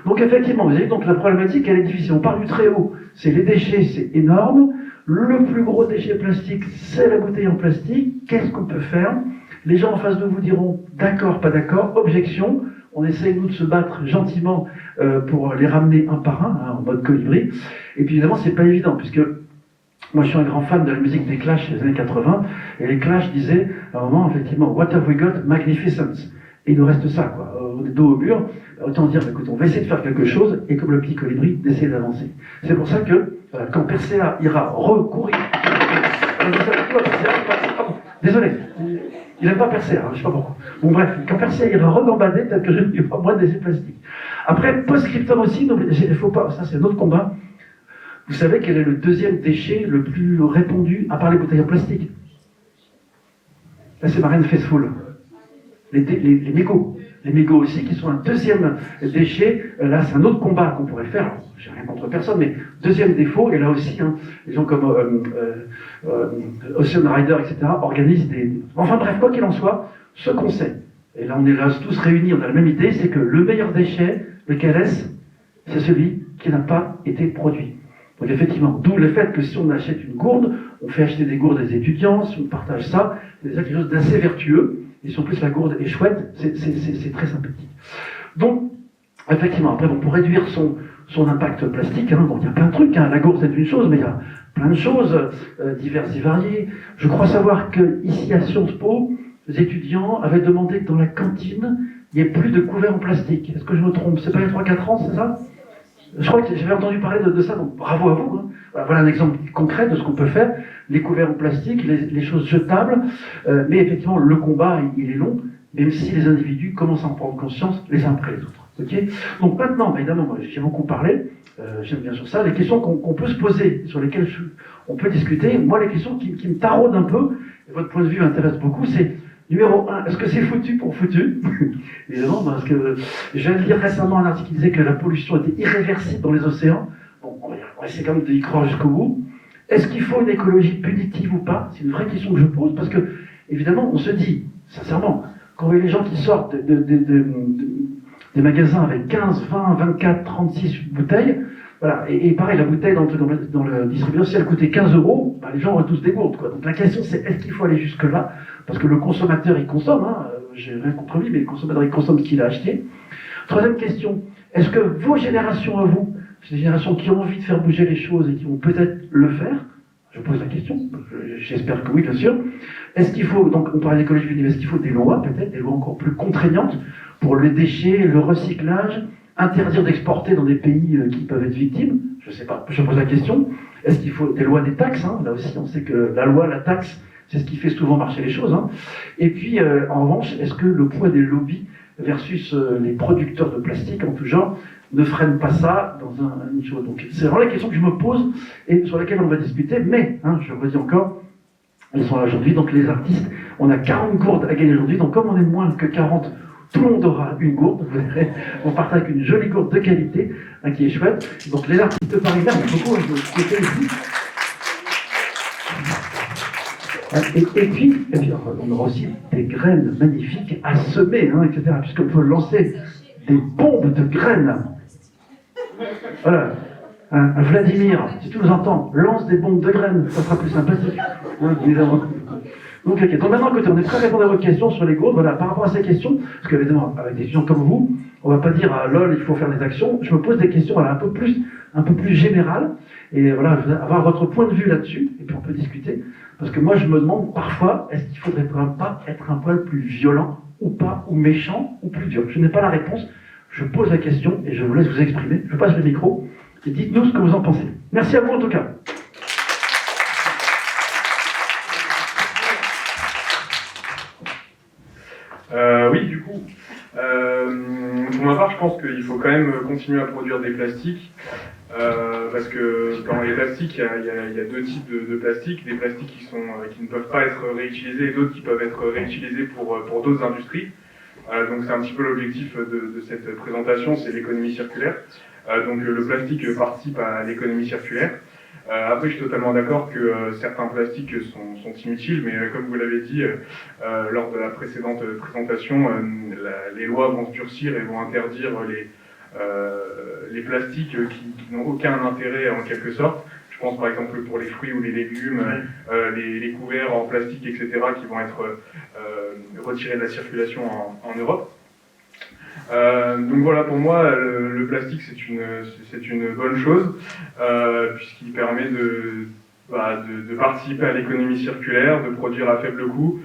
Donc effectivement, vous avez donc la problématique, elle est difficile. On part du très haut, c'est les déchets, c'est énorme. Le plus gros déchet plastique, c'est la bouteille en plastique. Qu'est-ce qu'on peut faire? Les gens en face de vous diront d'accord, pas d'accord, objection. On essaye, nous, de se battre gentiment pour les ramener un par un, en mode colibri. Et puis évidemment, c'est pas évident, puisque moi, je suis un grand fan de la musique des Clash des années 80, et les Clash disaient, à un moment, effectivement, what have we got? Magnificence. Et il nous reste ça, quoi. On est dos au mur. Autant dire, écoute, on va essayer de faire quelque chose, et comme le petit colibri, d'essayer d'avancer. C'est pour ça que, quand Persea ira recourir... Désolé, il n'aime pas Persea, je sais pas pourquoi. Bon bref, quand Persea ira regambader, peut-être que je ne lui pas moins de déchets plastiques. Après, post-scriptum aussi, il faut pas, ça c'est un autre combat. Vous savez quel est le deuxième déchet le plus répandu, à part les bouteilles en plastique? Là, c'est Marine Faithfull. Les mégots. Les mégots aussi, qui sont un deuxième déchet. Là, c'est un autre combat qu'on pourrait faire. J'ai rien contre personne, mais deuxième défaut, et là aussi, les gens comme Ocean Rider, etc., organisent des... Enfin bref, quoi qu'il en soit, ce qu'on sait, et là on est là tous réunis, on a la même idée, c'est que le meilleur déchet, lequel est-ce? C'est celui qui n'a pas été produit. Donc effectivement, d'où le fait que si on achète une gourde, on fait acheter des gourdes des étudiants, si on partage ça, c'est déjà quelque chose d'assez vertueux. Et si en plus la gourde est chouette, c'est très sympathique. Donc, effectivement, après, pour réduire son impact plastique, bon, il y a plein de trucs. La gourde, c'est une chose, mais il y a plein de choses diverses et variées. Je crois savoir qu'ici à Sciences Po, les étudiants avaient demandé que dans la cantine, il n'y ait plus de couverts en plastique. Est-ce que je me trompe? C'est pas il y a 3-4 ans, c'est ça? Je crois que j'avais entendu parler de ça, donc bravo à vous. Voilà un exemple concret de ce qu'on peut faire. Les couverts en plastique, les choses jetables, mais effectivement, le combat, il est long, même si les individus commencent à en prendre conscience les uns après les autres. Okay, donc maintenant, évidemment, moi, j'ai beaucoup parlé, j'aime bien sur ça, les questions qu'on peut se poser, sur lesquelles on peut discuter. Moi, les questions qui me taraudent un peu, et votre point de vue m'intéresse beaucoup, c'est numéro 1, est-ce que c'est foutu pour foutu? Évidemment, parce que je viens de lire récemment un article qui disait que la pollution était irréversible dans les océans. Bon, on va essayer quand même d'y croire jusqu'au bout. Est-ce qu'il faut une écologie punitive ou pas? C'est une vraie question que je pose, parce que, évidemment, on se dit, sincèrement, Quand on voit les gens qui sortent des magasins avec 15, 20, 24, 36 bouteilles, voilà, et pareil, la bouteille dans le distributeur, si elle coûtait 15 €, bah, les gens auraient tous des gourdes, quoi. Donc la question c'est, est-ce qu'il faut aller jusque-là? Parce que le consommateur, il consomme, hein, j'ai rien contre lui, mais le consommateur, il consomme ce qu'il a acheté. Troisième question, est-ce que vos générations à vous, c'est des générations qui ont envie de faire bouger les choses et qui vont peut-être le faire? Je pose la question, j'espère que oui, bien sûr. Est-ce qu'il faut, donc on parle d'écologie, mais est-ce qu'il faut des lois, peut-être, des lois encore plus contraignantes pour les déchets, le recyclage, interdire d'exporter dans des pays qui peuvent être victimes? Je ne sais pas, je pose la question. Est-ce qu'il faut des lois, des taxes, hein? Là aussi, on sait que la loi, la taxe, c'est ce qui fait souvent marcher les choses, hein. Et puis, en revanche, est-ce que le poids des lobbies versus les producteurs de plastique en tout genre ne freine pas ça dans une chose? Donc, c'est vraiment la question que je me pose et sur laquelle on va discuter. Mais, hein, je le redis encore, ils sont là aujourd'hui, donc les artistes, on a 40 gourdes à gagner aujourd'hui, donc comme on est moins que 40, tout le monde aura une gourde. On partage avec une jolie gourde de qualité, hein, qui est chouette. Donc les artistes parisiens, il y a beaucoup de côté ici. Et puis, on aura aussi des graines magnifiques à semer, hein, etc. Puisqu'on peut lancer des bombes de graines. Voilà. Vladimir, si tu nous entends, lance des bombes de graines, ça sera plus sympathique. Hein, évidemment. Donc, okay. Donc maintenant, écoutez, on est prêt à répondre à vos questions sur les gourdes. Voilà, par rapport à ces questions, parce qu'évidemment, avec des étudiants comme vous, on ne va pas dire lol, il faut faire des actions. Je me pose des questions voilà, un peu plus générales. Et voilà, je veux avoir votre point de vue là-dessus, et puis on peut discuter. Parce que moi, je me demande parfois, est-ce qu'il ne faudrait pas être un poil plus violent, ou pas, ou méchant, ou plus dur? Je n'ai pas la réponse. Je pose la question et je vous laisse vous exprimer. Je passe le micro et dites-nous ce que vous en pensez. Merci à vous en tout cas. Oui, du coup, pour ma part, je pense qu'il faut quand même continuer à produire des plastiques, parce que dans les plastiques, il y a deux types de plastiques, des plastiques qui ne peuvent pas être réutilisés et d'autres qui peuvent être réutilisés pour d'autres industries. Donc c'est un petit peu l'objectif de cette présentation, c'est l'économie circulaire. Donc le plastique participe à l'économie circulaire. Après, je suis totalement d'accord que certains plastiques sont inutiles, mais comme vous l'avez dit lors de la précédente présentation, les lois vont se durcir et vont interdire les plastiques qui n'ont aucun intérêt en quelque sorte. Je pense par exemple pour les fruits ou les légumes, les couverts en plastique, etc., qui vont être retirés de la circulation en Europe. Donc voilà, pour moi, le plastique c'est une bonne chose, puisqu'il permet de participer à l'économie circulaire, de produire à faible coût.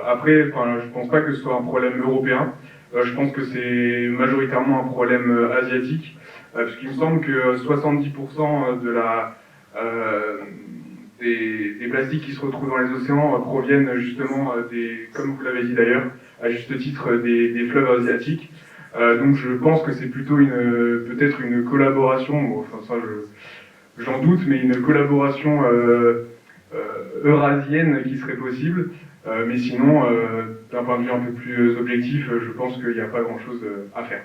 Après, je pense pas que ce soit un problème européen. Je pense que c'est majoritairement un problème asiatique, puisqu'il me semble que 70% des plastiques qui se retrouvent dans les océans proviennent justement comme vous l'avez dit d'ailleurs, à juste titre, des fleuves asiatiques. Donc je pense que c'est plutôt peut-être une collaboration, bon, enfin ça j'en doute, mais une collaboration eurasienne qui serait possible. Mais sinon, d'un point de vue un peu plus objectif, je pense qu'il n'y a pas grand-chose à faire.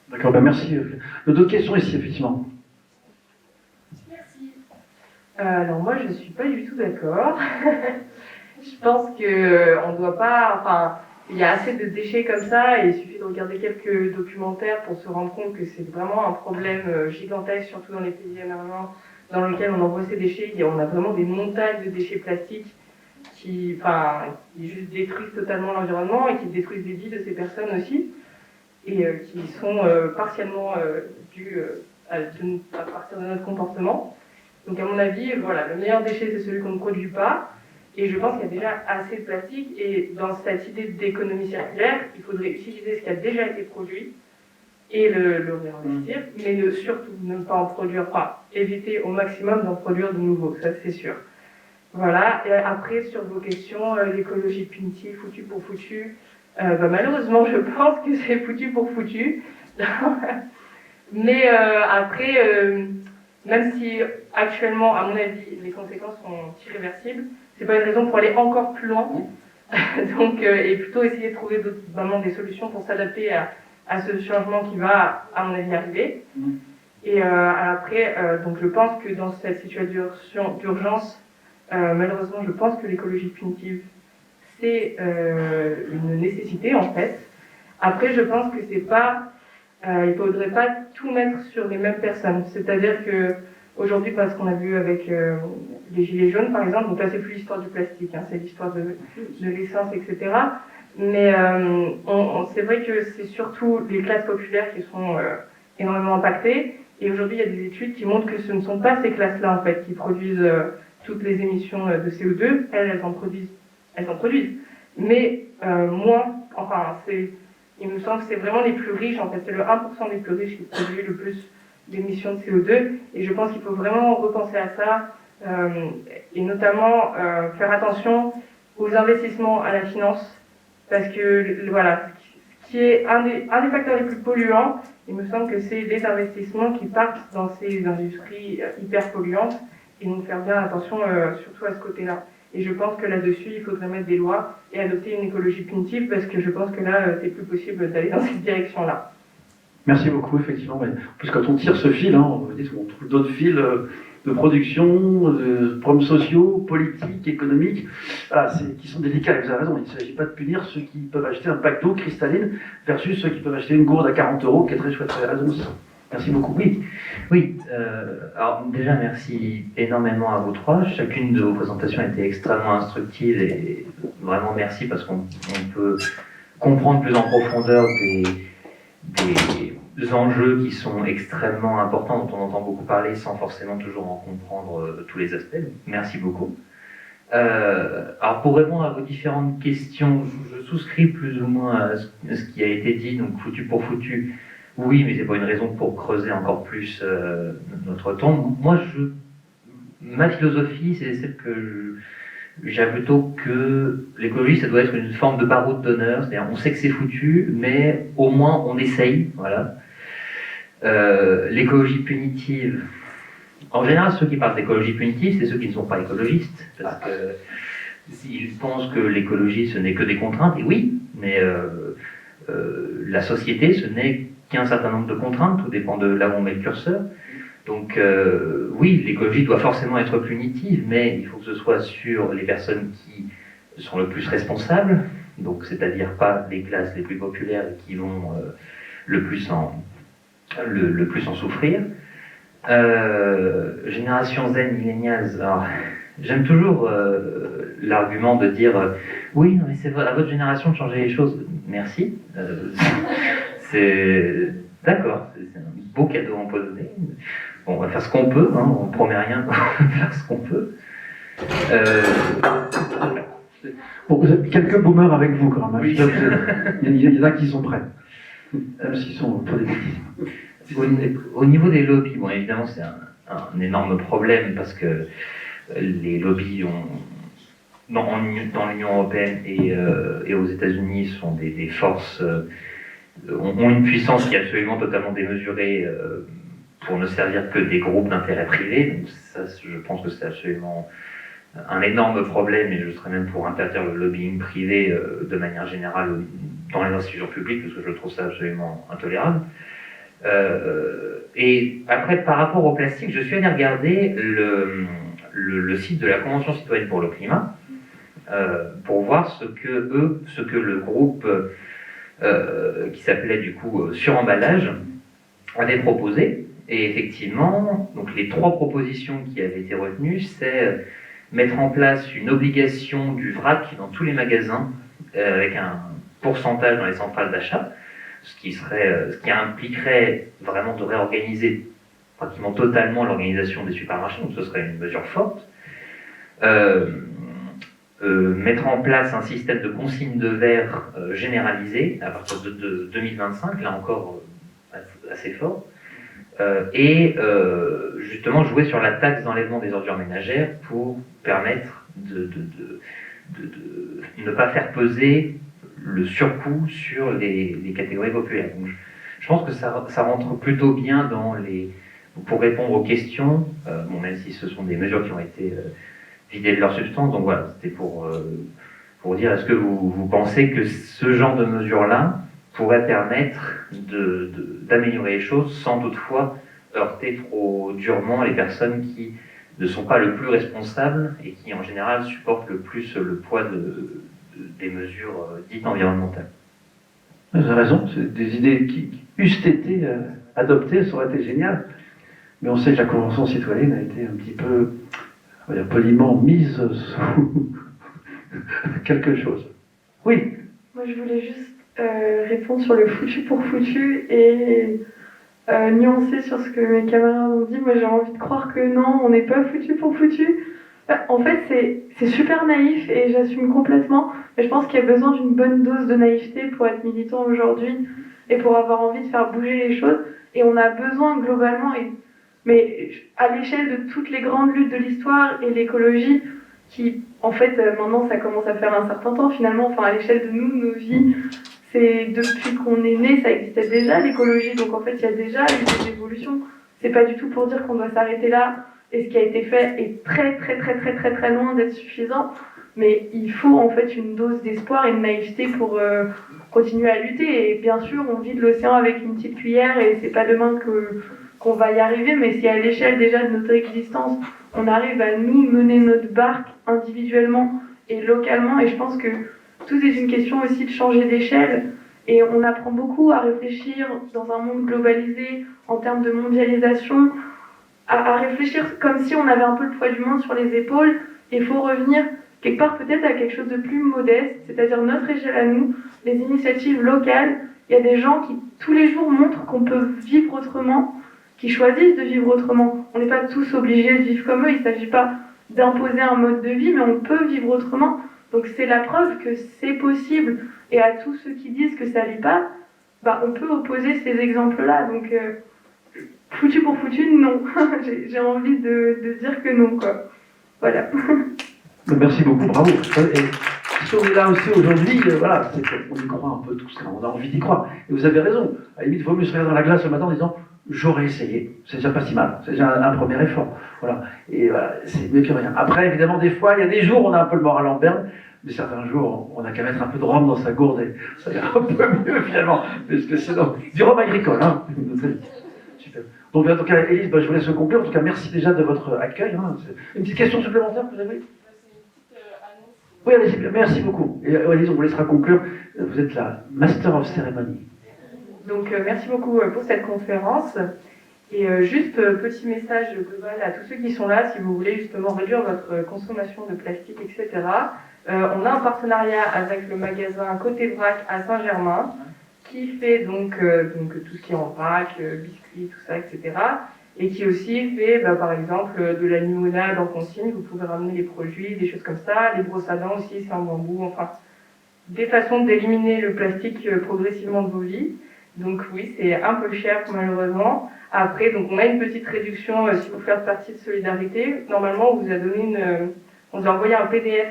D'accord, ben merci. D'autres questions ici, effectivement. Merci. Alors moi, je ne suis pas du tout d'accord. Je pense qu'on ne doit pas... Enfin, il y a assez de déchets comme ça, et il suffit de regarder quelques documentaires pour se rendre compte que c'est vraiment un problème gigantesque, surtout dans les pays émergents, dans lesquels on envoie ces déchets. On a vraiment des montagnes de déchets plastiques qui juste détruisent totalement l'environnement et qui détruisent les vies de ces personnes aussi, et qui sont partiellement dues à partir de notre comportement. Donc à mon avis, voilà, le meilleur déchet c'est celui qu'on ne produit pas, et je pense qu'il y a déjà assez de plastique, et dans cette idée d'économie circulaire, il faudrait utiliser ce qui a déjà été produit et le réinvestir, mais surtout ne pas en produire, éviter au maximum d'en produire de nouveau, ça c'est sûr. Voilà, et après sur vos questions, l'écologie punitive, foutu pour foutu, malheureusement je pense que c'est foutu pour foutu. Mais après, même si actuellement, à mon avis, les conséquences sont irréversibles, c'est pas une raison pour aller encore plus loin. Donc, et plutôt essayer de trouver vraiment des solutions pour s'adapter à ce changement qui va, à mon avis, arriver. Et après, donc je pense que dans cette situation d'urgence, malheureusement, je pense que l'écologie punitive, c'est une nécessité en fait. Après, je pense que c'est pas, il faudrait pas tout mettre sur les mêmes personnes. C'est-à-dire que aujourd'hui, parce qu'on a vu avec les gilets jaunes par exemple, donc là c'est plus l'histoire du plastique, hein, c'est l'histoire de l'essence, etc. Mais c'est vrai que c'est surtout les classes populaires qui sont énormément impactées. Et aujourd'hui, il y a des études qui montrent que ce ne sont pas ces classes-là en fait qui produisent toutes les émissions de CO2. Elles en produisent, mais moins. Enfin, il me semble que c'est vraiment les plus riches en fait. C'est le 1% des plus riches qui produisent le plus d'émissions de CO2. Et je pense qu'il faut vraiment repenser à ça et notamment faire attention aux investissements à la finance, parce que voilà, ce qui est un des facteurs les plus polluants, il me semble que c'est les investissements qui partent dans ces industries hyper polluantes, et donc faire bien attention surtout à ce côté-là. Et je pense que là-dessus, il faudrait mettre des lois et adopter une écologie punitive, parce que je pense que là, c'est plus possible d'aller dans cette direction-là. Merci beaucoup, effectivement. Ouais. En plus, quand on tire ce fil, hein, on trouve d'autres fils de production, de problèmes sociaux, politiques, économiques, voilà, qui sont délicats. Vous avez raison, il ne s'agit pas de punir ceux qui peuvent acheter un pack d'eau cristalline versus ceux qui peuvent acheter une gourde à 40 €, qui est très chouette. Vous avez raison. Merci beaucoup. Oui, alors déjà merci énormément à vous trois. Chacune de vos présentations a été extrêmement instructive et vraiment merci, parce qu'on peut comprendre plus en profondeur des enjeux qui sont extrêmement importants, dont on entend beaucoup parler sans forcément toujours en comprendre tous les aspects. Merci beaucoup. Alors pour répondre à vos différentes questions, je souscris plus ou moins à ce qui a été dit, donc foutu pour foutu. Oui, mais c'est pas une raison pour creuser encore plus notre temps. Moi, ma philosophie, c'est celle que j'ai plutôt que l'écologie, ça doit être une forme de baroud d'honneur. C'est-à-dire, on sait que c'est foutu, mais au moins on essaye. Voilà. L'écologie punitive. En général, ceux qui parlent d'écologie punitive, c'est ceux qui ne sont pas écologistes, parce que s'ils pensent que l'écologie, ce n'est que des contraintes. Et oui, mais la société, ce n'est qu'un certain nombre de contraintes, tout dépend de là où on met le curseur. Donc oui, l'écologie doit forcément être punitive, mais il faut que ce soit sur les personnes qui sont le plus responsables, donc c'est-à-dire pas les classes les plus populaires qui vont le plus en souffrir. Génération Z, millennials, alors j'aime toujours l'argument de dire oui, non, mais c'est à votre génération de changer les choses. Merci. C'est d'accord, c'est un beau cadeau empoisonné. Bon, on va faire ce qu'on peut, hein, on ne promet rien, on va faire ce qu'on peut. Bon, vous avez quelques boomers avec vous quand même. Oui. Il y en a qui sont prêts, même s'ils sont pour des bêtises. Au niveau des lobbies, bon, évidemment, c'est un énorme problème, parce que les lobbies dans l'Union européenne et aux États-Unis sont des forces, ont une puissance qui est absolument totalement démesurée pour ne servir que des groupes d'intérêt privés. Donc ça, je pense que c'est absolument un énorme problème, et je serais même pour interdire le lobbying privé de manière générale dans les institutions publiques, parce que je trouve ça absolument intolérable. Et après, par rapport au plastique, je suis allé regarder le site de la Convention citoyenne pour le climat pour voir ce que le groupe qui s'appelait du coup Suremballage avait proposé. Et effectivement, donc les 3 propositions qui avaient été retenues, c'est mettre en place une obligation du vrac dans tous les magasins avec un pourcentage dans les centrales d'achat, ce qui impliquerait vraiment de réorganiser pratiquement totalement l'organisation des supermarchés, donc ce serait une mesure forte. Mettre en place un système de consigne de verre généralisé à partir de 2025, là encore assez fort, et justement jouer sur la taxe d'enlèvement des ordures ménagères pour permettre de ne pas faire peser le surcoût sur les catégories populaires. Donc, je pense que ça rentre plutôt bien pour répondre aux questions, bon, même si ce sont des mesures qui ont été vidées de leur substance. Donc voilà, c'était pour dire, est-ce que vous pensez que ce genre de mesures-là pourrait permettre d'améliorer les choses sans toutefois heurter trop durement les personnes qui ne sont pas le plus responsables et qui en général supportent le plus le poids des mesures dites environnementales. Vous avez raison, c'est des idées qui eussent été adoptées, ça aurait été génial. Mais on sait que la Convention citoyenne a été un petit peu, on va dire, poliment mise sous quelque chose. Oui. Moi, je voulais juste répondre sur le foutu pour foutu et nuancer sur ce que mes camarades ont dit. Moi, j'ai envie de croire que non, on n'est pas foutu pour foutu. En fait, c'est super naïf et j'assume complètement. Mais je pense qu'il y a besoin d'une bonne dose de naïveté pour être militant aujourd'hui et pour avoir envie de faire bouger les choses. Et on a besoin globalement, mais à l'échelle de toutes les grandes luttes de l'histoire et l'écologie, qui, en fait, maintenant, ça commence à faire un certain temps finalement. Enfin, à l'échelle de nos vies, c'est depuis qu'on est né, ça existait déjà l'écologie. Donc en fait, il y a déjà eu des évolutions. C'est pas du tout pour dire qu'on doit s'arrêter là. Et ce qui a été fait est très très très très très très loin d'être suffisant. Mais il faut en fait une dose d'espoir et de naïveté pour continuer à lutter. Et bien sûr, on vide l'océan avec une petite cuillère et c'est pas demain qu'on va y arriver. Mais si à l'échelle déjà de notre existence, on arrive à nous mener notre barque individuellement et localement, et je pense que tout est une question aussi de changer d'échelle. Et on apprend beaucoup à réfléchir dans un monde globalisé en termes de mondialisation, à réfléchir comme si on avait un peu le poids du monde sur les épaules. Il faut revenir quelque part peut-être à quelque chose de plus modeste, c'est-à-dire notre échelle à nous, les initiatives locales. Il y a des gens qui tous les jours montrent qu'on peut vivre autrement, qui choisissent de vivre autrement. On n'est pas tous obligés de vivre comme eux, il ne s'agit pas d'imposer un mode de vie, mais on peut vivre autrement. Donc c'est la preuve que c'est possible. Et à tous ceux qui disent que ça l'est pas, on peut opposer ces exemples-là. Donc foutu pour foutu, non. J'ai envie de dire que non, quoi. Voilà. Merci beaucoup, bravo. Et si on est là aussi aujourd'hui, voilà, c'est qu'on y croit un peu tous, là, on a envie d'y croire. Et vous avez raison, à la limite, il vaut mieux se regarder dans la glace le matin en disant j'aurais essayé, c'est déjà pas si mal, c'est déjà un premier effort. Voilà. Et voilà, c'est mieux que rien. Après, évidemment, des fois, il y a des jours où on a un peu le moral en berne, mais certains jours, on a qu'à mettre un peu de rhum dans sa gourde et ça ira un peu mieux finalement. Parce que c'est du rhum agricole, hein. Super. Donc, en tout cas, Élise, je vous laisse conclure. En tout cas, merci déjà de votre accueil. Hein. Une petite question supplémentaire que vous avez ? Oui, allez-y, merci beaucoup. Et Élise, on vous laissera conclure. Vous êtes la Master of Ceremony. Donc, merci beaucoup pour cette conférence. Et juste petit message global à tous ceux qui sont là, si vous voulez justement réduire votre consommation de plastique, etc. On a un partenariat avec le magasin Côté Vrac à Saint-Germain, qui fait donc tout ce qui est en vrac, biscuits, tout ça, etc. Et qui aussi fait, par exemple, de la limonade en consigne. Vous pouvez ramener les produits, des choses comme ça. Les brosses à dents aussi, c'est en bambou. Enfin, des façons d'éliminer le plastique progressivement de vos vies. Donc oui, c'est un peu cher malheureusement. Après, donc on a une petite réduction si vous faites partie de Solidarité. Normalement, on vous a envoyé un PDF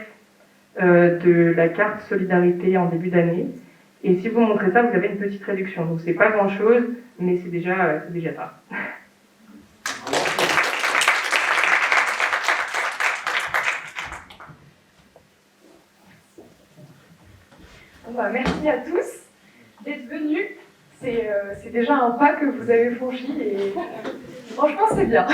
de la carte Solidarité en début d'année. Et si vous montrez ça, vous avez une petite réduction. Donc c'est pas grand-chose, mais c'est déjà ça. Bon, merci à tous d'être venus. C'est déjà un pas que vous avez franchi et franchement c'est bien.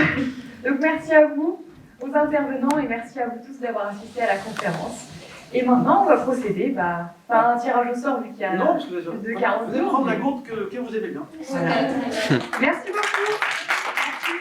Donc merci à vous, aux intervenants, et merci à vous tous d'avoir assisté à la conférence. Et maintenant on va procéder par un tirage au sort vu qu'il y a plus de 40 Vous allez prendre la gourde que vous aimez bien. Merci beaucoup. Merci.